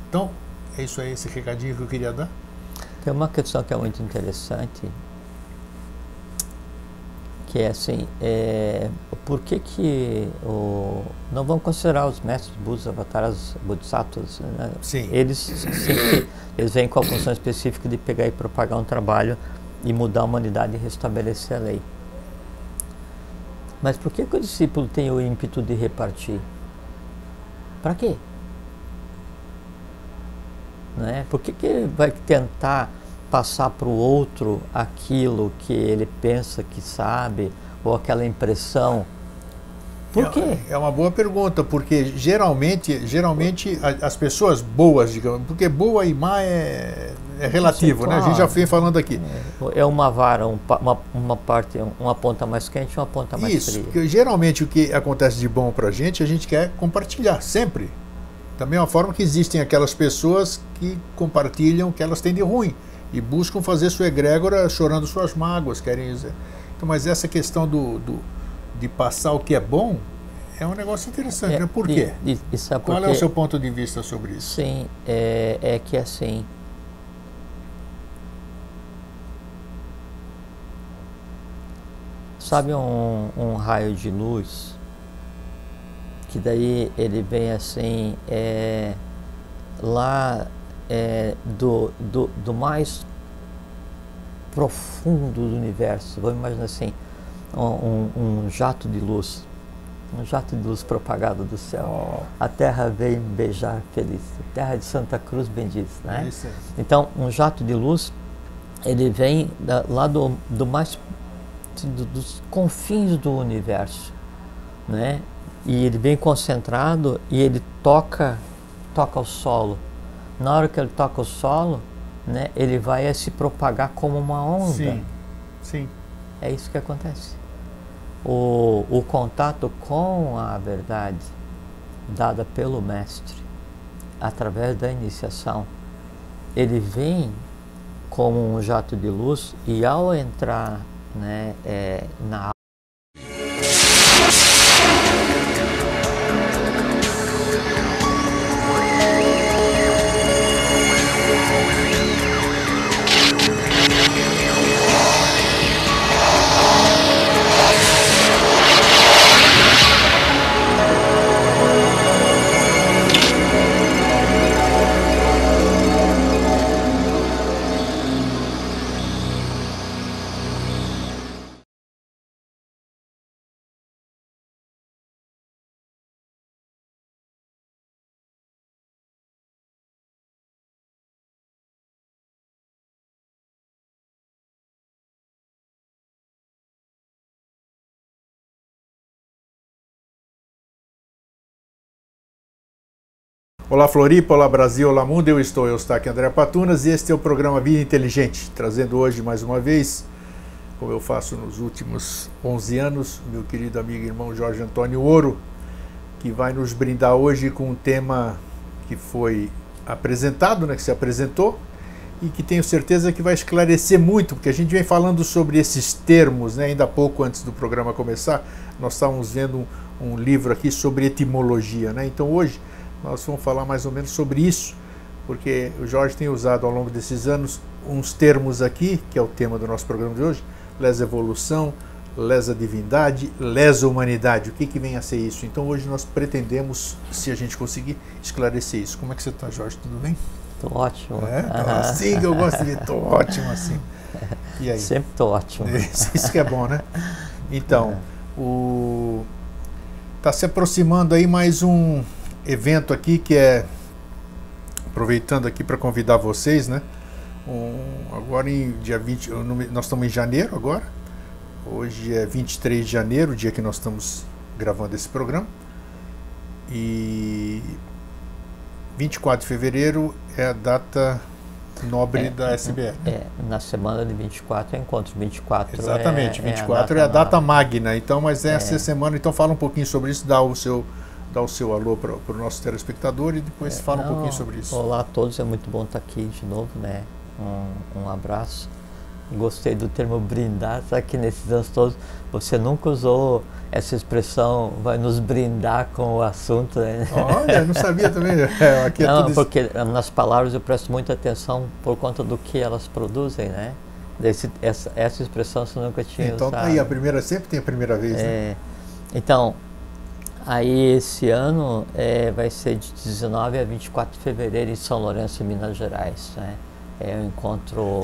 Então, é isso aí, esse recadinho que eu queria dar.
Tem uma questão que é muito interessante, que é assim, por que não vamos considerar os mestres Budas, avataras, bodhisattvas, né?
Sim.
Eles vêm com a função específica de pegar e propagar um trabalho e mudar a humanidade e restabelecer a lei. Mas por que o discípulo tem o ímpeto de repartir? Para quê? Né? Por que ele vai tentar passar para o outro aquilo que ele pensa que sabe, ou aquela impressão? Por quê?
É uma boa pergunta, porque geralmente as pessoas boas, digamos, porque boa e má é relativo, sim, claro, né? A gente já foi falando aqui.
É uma vara, uma ponta mais quente e uma ponta mais fria.
Isso, geralmente o que acontece de bom para a gente quer compartilhar, sempre. Da mesma forma que existem aquelas pessoas que compartilham o que elas têm de ruim e buscam fazer sua egrégora chorando suas mágoas, querem dizer. Então, mas essa questão de passar o que é bom é um negócio interessante, né? Por quê? Qual é o seu ponto de vista sobre isso?
Sim, é que assim, sabe um raio de luz, que daí ele vem assim, lá do mais profundo do universo, vamos imaginar assim, um jato de luz, propagado do céu. A terra veio beijar feliz, terra de Santa Cruz bendiz, né? Então, um jato de luz, ele vem lá dos confins do universo, né? E ele vem concentrado e ele toca o solo. Na hora que ele toca o solo, né, ele vai se propagar como uma onda.
Sim, sim.
É isso que acontece. O contato com a verdade dada pelo mestre, através da iniciação, ele vem como um jato de luz e ao entrar, né, na
Olá Floripa, olá Brasil, olá mundo, eu estou aqui André Patunas e este é o programa Vida Inteligente, trazendo hoje mais uma vez, como eu faço nos últimos 11 anos, meu querido amigo e irmão Jorge Antônio Ouro, que vai nos brindar hoje com um tema que foi apresentado, que se apresentou, e que tenho certeza que vai esclarecer muito, porque a gente vem falando sobre esses termos, ainda há pouco antes do programa começar, nós estávamos vendo um livro aqui sobre etimologia, então hoje nós vamos falar mais ou menos sobre isso, porque o Jorge tem usado ao longo desses anos uns termos aqui, que é o tema do nosso programa de hoje, lesa evolução, lesa divindade, lesa humanidade. O que vem a ser isso? Então hoje nós pretendemos, se a gente conseguir, esclarecer isso. Como é que você está, Jorge? Tudo bem?
Estou ótimo.
Tá assim que eu gosto de ver, estou ótimo assim. E aí?
Sempre estou ótimo.
Isso que é bom, né? Então, está se aproximando aí mais um evento aqui que é, aproveitando aqui para convidar vocês, agora em dia 20, nós estamos em janeiro agora, hoje é 23 de janeiro, o dia que nós estamos gravando esse programa, e 24 de fevereiro é a data nobre da SBR.
Na semana de 24 é encontro 24.
Exatamente, 24 é a data magna, então, mas essa semana, então fala um pouquinho sobre isso, dá o seu alô para o nosso telespectador e depois fala um pouquinho sobre isso.
Olá a todos, é muito bom estar aqui de novo, um abraço. Gostei do termo brindar, sabe que nesses anos todos você nunca usou essa expressão, vai nos brindar com o assunto,
Olha, não sabia também. Aqui é
não, porque nas palavras eu presto muita atenção por conta do que elas produzem, essa expressão você nunca tinha
então,
usado.
Então, aí sempre tem a primeira vez,
Então, aí esse ano vai ser de 19 a 24 de fevereiro em São Lourenço, Minas Gerais. É um encontro...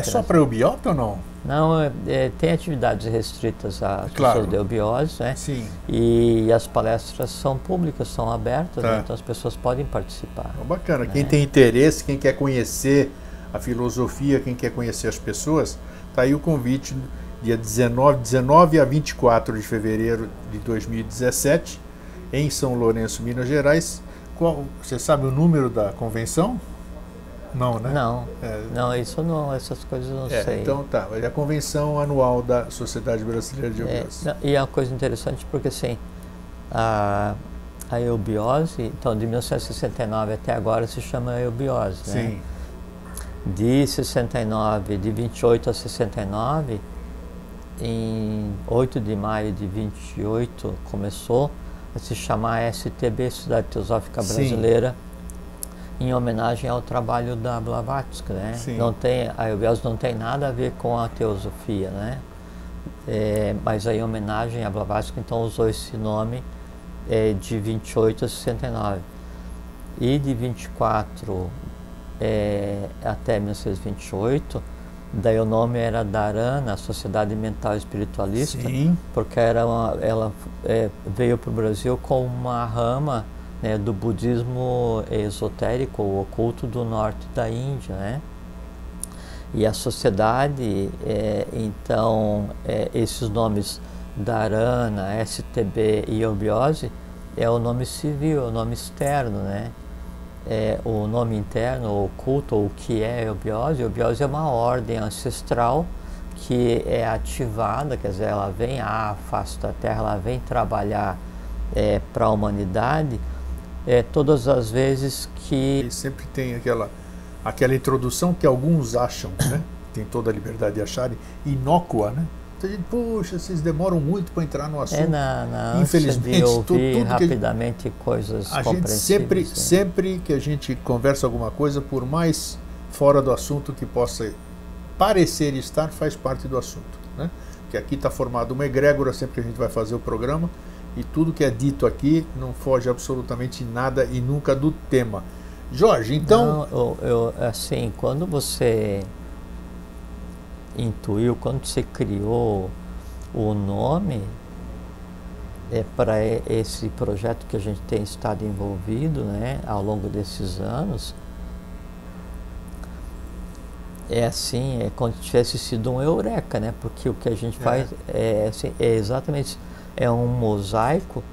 Só para eubiota ou não?
Não, tem atividades restritas à pessoa de eubiose,
Sim.
E as palestras são públicas, são abertas, então as pessoas podem participar.
Bacana, quem tem interesse, quem quer conhecer a filosofia, quem quer conhecer as pessoas, está aí o convite, dia 19 a 24 de fevereiro de 2017, em São Lourenço, Minas Gerais. Você sabe o número da convenção? Não, né?
Não, isso não, essas coisas eu não sei.
Então tá, é a convenção anual da Sociedade Brasileira de Eubiose.
E é uma coisa interessante porque assim, a eubiose, então de 1969 até agora se chama eubiose,
Sim.
De 69, de 28 a 69, em 8 de maio de 28 começou a se chamar STB, Sociedade Teosófica Brasileira, em homenagem ao trabalho da Blavatsky, A eubiose não tem nada a ver com a teosofia, mas aí em homenagem a Blavatsky, então usou esse nome de 28 a 69. E de 24 até 1928, daí o nome era Dharana, Sociedade Mental Espiritualista, porque ela veio para o Brasil com uma rama do budismo esotérico, ou oculto do norte da Índia, E a sociedade, então, esses nomes Dharana, STB e eubiose é o nome civil, é o nome externo, O nome interno, o oculto, ou o que é eubiose? Eubiose é uma ordem ancestral que é ativada, quer dizer, ela vem à face da Terra, ela vem trabalhar para a humanidade, todas as vezes que...
E sempre tem aquela introdução que alguns acham, tem toda a liberdade de acharem, inócua, Então a gente, poxa, vocês demoram muito para entrar no assunto.
Infelizmente, tudo rapidamente coisas compreensíveis.
Sempre que a gente conversa alguma coisa, por mais fora do assunto que possa parecer estar, faz parte do assunto, Que aqui está formado uma egrégora sempre que a gente vai fazer o programa, e tudo que é dito aqui não foge absolutamente nada e nunca do tema. Jorge, então...
Assim, quando você intuiu, quando você criou o nome para esse projeto que a gente tem estado envolvido, ao longo desses anos, é como se tivesse sido um eureka, porque o que a gente faz é exatamente um mosaico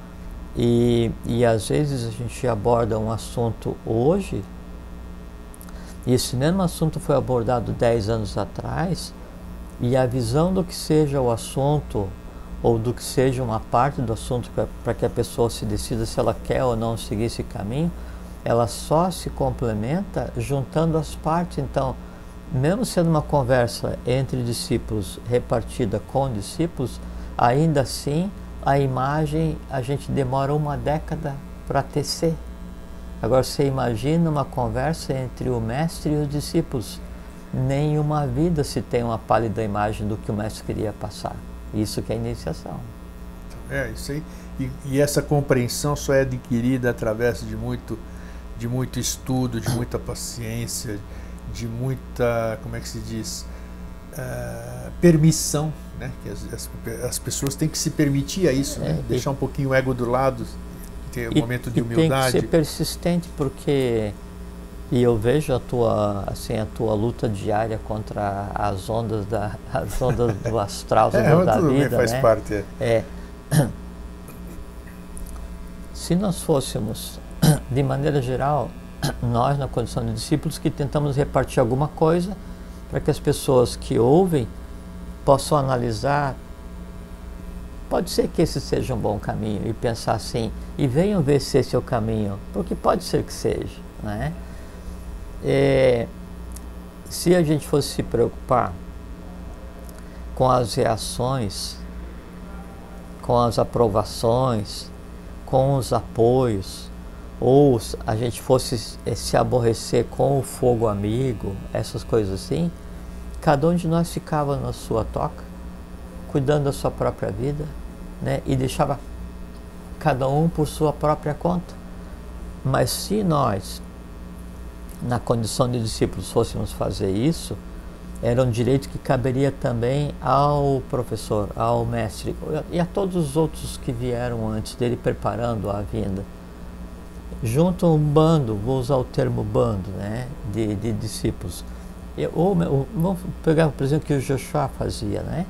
E às vezes a gente aborda um assunto hoje, e esse mesmo assunto foi abordado 10 anos atrás, e a visão do que seja o assunto, ou do que seja uma parte do assunto para que a pessoa se decida se ela quer ou não seguir esse caminho, ela só se complementa juntando as partes. Então, mesmo sendo uma conversa entre discípulos repartida com discípulos, ainda assim a imagem a gente demora uma década para tecer. Agora você imagina uma conversa entre o mestre e os discípulos. Nenhuma vida se tem uma pálida imagem do que o mestre queria passar. Isso que é a iniciação.
Isso aí. E essa compreensão só é adquirida através de muito estudo, de muita paciência, de muita, como é que se diz, permissão, né? Que as pessoas têm que se permitir a isso, né? Deixar um pouquinho o ego do lado, ter um momento de humildade.
Tem que ser persistente, porque eu vejo a tua luta diária contra as ondas do astral da vida,
faz
né?
parte.
Se nós fôssemos, de maneira geral, nós na condição de discípulos que tentamos repartir alguma coisa para que as pessoas que ouvem possam analisar, pode ser que esse seja um bom caminho, e pensar assim, e venham ver se esse é o caminho, porque pode ser que seja, né? Se a gente fosse se preocupar com as reações, com as aprovações, com os apoios, ou a gente fosse se aborrecer com o fogo amigo, essas coisas assim, cada um de nós ficava na sua toca, cuidando da sua própria vida, né? E deixava cada um por sua própria conta. Mas se nós, na condição de discípulos, fôssemos fazer isso, era um direito que caberia também ao professor, ao mestre e a todos os outros que vieram antes dele preparando a vinda. Junto um bando, vou usar o termo bando, né, de discípulos. Vamos pegar, por exemplo, o que o Joshua fazia, né?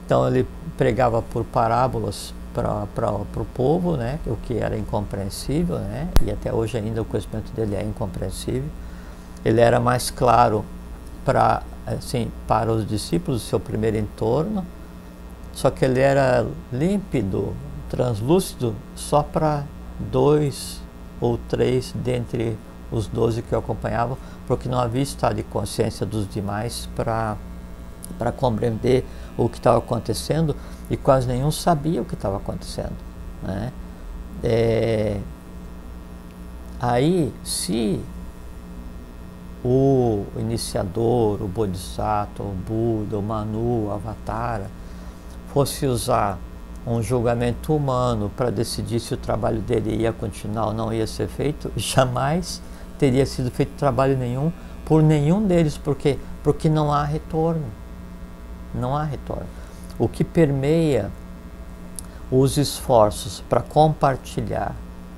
Então ele pregava por parábolas para o povo, né, o que era incompreensível, né, e até hoje ainda o conhecimento dele é incompreensível. Ele era mais claro para os discípulos, o seu primeiro entorno, só que ele era límpido, translúcido, só para 2 ou 3 dentre os 12 que o acompanhavam, porque não havia estado de consciência dos demais para compreender o que estava acontecendo, e quase nenhum sabia o que estava acontecendo, né? Aí, se o iniciador, o Bodhisattva, o Buda, o Manu, o Avatara, fosse usar um julgamento humano para decidir se o trabalho dele ia continuar ou não ia ser feito, jamais teria sido feito trabalho nenhum por nenhum deles, porque não há retorno. Não há retorno. O que permeia os esforços para compartilhar,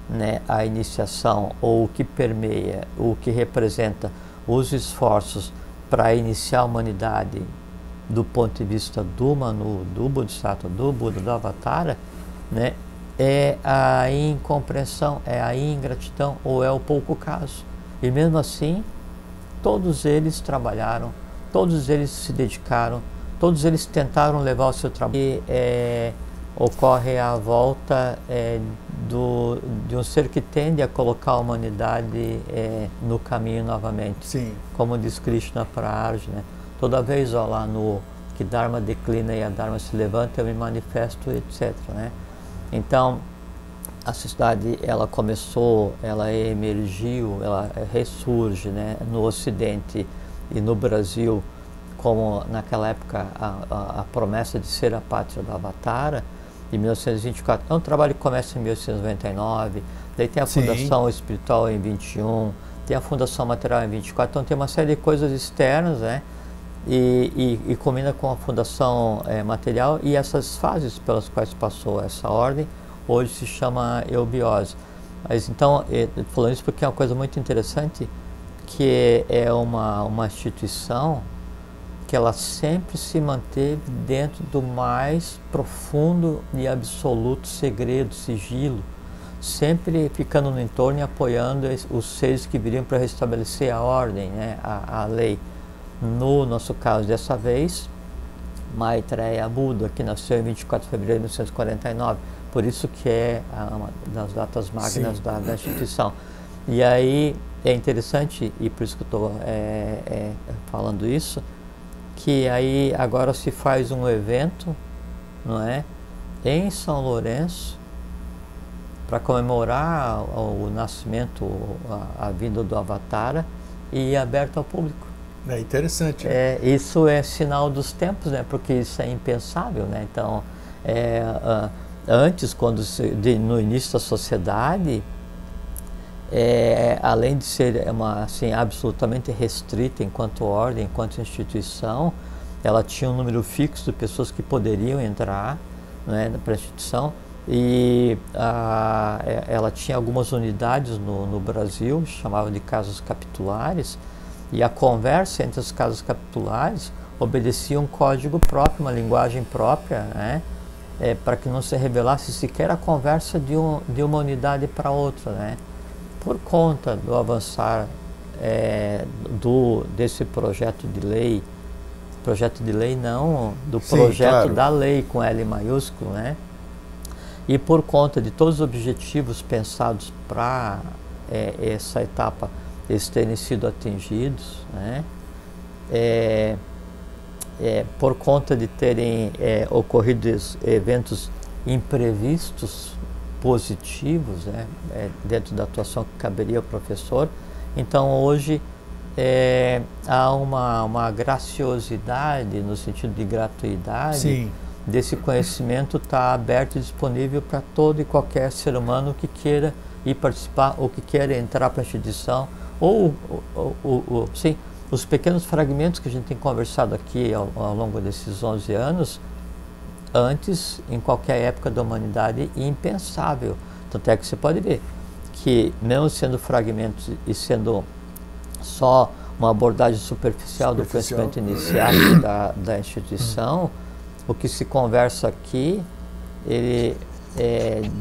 né, a iniciação, ou o que permeia, o que representa os esforços para iniciar a humanidade do ponto de vista do Manu, do Bodhisattva, do Buda, do Avatara, né, é a incompreensão, é a ingratidão, ou é o pouco caso. E mesmo assim, todos eles trabalharam, todos eles se dedicaram, todos eles tentaram levar o seu trabalho. E ocorre a volta de um ser que tende a colocar a humanidade no caminho novamente.
Sim.
Como diz Krishna para Arjuna, toda vez lá no que Dharma declina e a Dharma se levanta, eu me manifesto, etc, né? Então, a sociedade, ela começou, ela emergiu, ela ressurge, né, no Ocidente e no Brasil, como naquela época a promessa de ser a pátria do Avatara, de 1924. É um trabalho que começa em 1899, daí tem a Fundação Espiritual em 21, tem a Fundação Material em 24, então tem uma série de coisas externas, né? E combina com a Fundação Material, e essas fases pelas quais passou essa ordem, hoje se chama eubiose. Mas então, falando isso porque é uma coisa muito interessante, que é uma instituição que ela sempre se manteve dentro do mais profundo e absoluto segredo, sigilo, sempre ficando no entorno e apoiando os seres que viriam para restabelecer a ordem, né, a lei. No nosso caso, dessa vez, Maitreya Buddha, que nasceu em 24 de fevereiro de 1949, por isso que é uma das datas magnas da instituição. E aí é interessante, e por isso que eu estou falando isso, que aí agora se faz um evento, não é, em São Lourenço, para comemorar o nascimento, a vinda do Avatara, e aberto ao público.
É interessante. Né?
Isso é sinal dos tempos, né? Porque isso é impensável, né? Então, antes, no início da sociedade, além de ser assim, absolutamente restrita enquanto ordem, enquanto instituição, ela tinha um número fixo de pessoas que poderiam entrar, né, para a instituição, e ela tinha algumas unidades no Brasil, chamavam de casas capitulares, e a conversa entre as casas capitulares obedecia um código próprio, uma linguagem própria, né, para que não se revelasse sequer a conversa de uma unidade para outra, né. Por conta do avançar desse projeto de lei não, do projeto claro. Da lei com L maiúsculo, né, e por conta de todos os objetivos pensados para essa etapa eles terem sido atingidos, né? Por conta de terem ocorrido eventos imprevistos positivos, né? Dentro da atuação que caberia ao professor. Então hoje há uma graciosidade, no sentido de gratuidade. Sim. Desse conhecimento está aberto e disponível para todo e qualquer ser humano que queira ir participar ou que queira entrar para a instituição, ou sim, os pequenos fragmentos que a gente tem conversado aqui ao longo desses 11 anos, antes, em qualquer época da humanidade, impensável. Tanto é que você pode ver que, mesmo sendo fragmentos e sendo só uma abordagem superficial do conhecimento iniciático da instituição, o que se conversa aqui, ele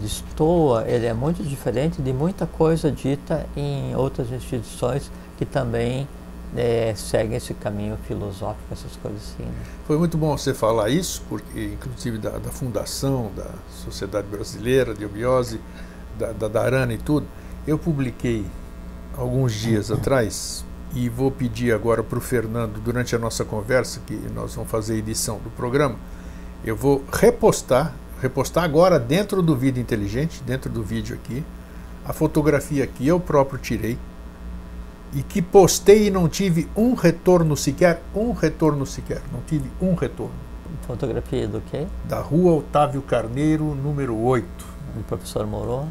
destoa, ele é muito diferente de muita coisa dita em outras instituições que também seguem esse caminho filosófico, essas coisas assim. Né?
Foi muito bom você falar isso, porque inclusive da fundação da Sociedade Brasileira de Obiose, da Dharana e tudo, eu publiquei alguns dias atrás, e vou pedir agora para o Fernando, durante a nossa conversa, que nós vamos fazer a edição do programa, eu vou repostar agora dentro do Vida Inteligente, dentro do vídeo aqui, a fotografia que eu próprio tirei e que postei e não tive um retorno sequer, não tive um retorno.
Fotografia do quê?
Da Rua Otávio Carneiro, número 8.
O professor morou?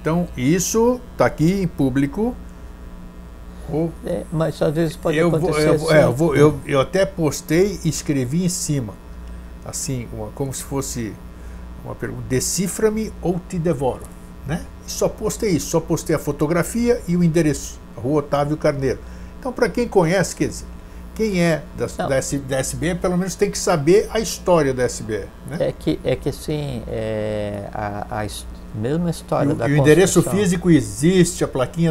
Então, isso está aqui em público.
Mas às vezes pode acontecer assim.
Eu até postei e escrevi em cima, assim, como se fosse uma pergunta: decifra-me ou te devoro, né? E só postei isso, só postei a fotografia e o endereço, a Rua Otávio Carneiro. Então, para quem conhece, quer dizer, quem é da SBE, pelo menos tem que saber a história da SBE, né?
É que assim, a mesma história da
o endereço físico existe, a plaquinha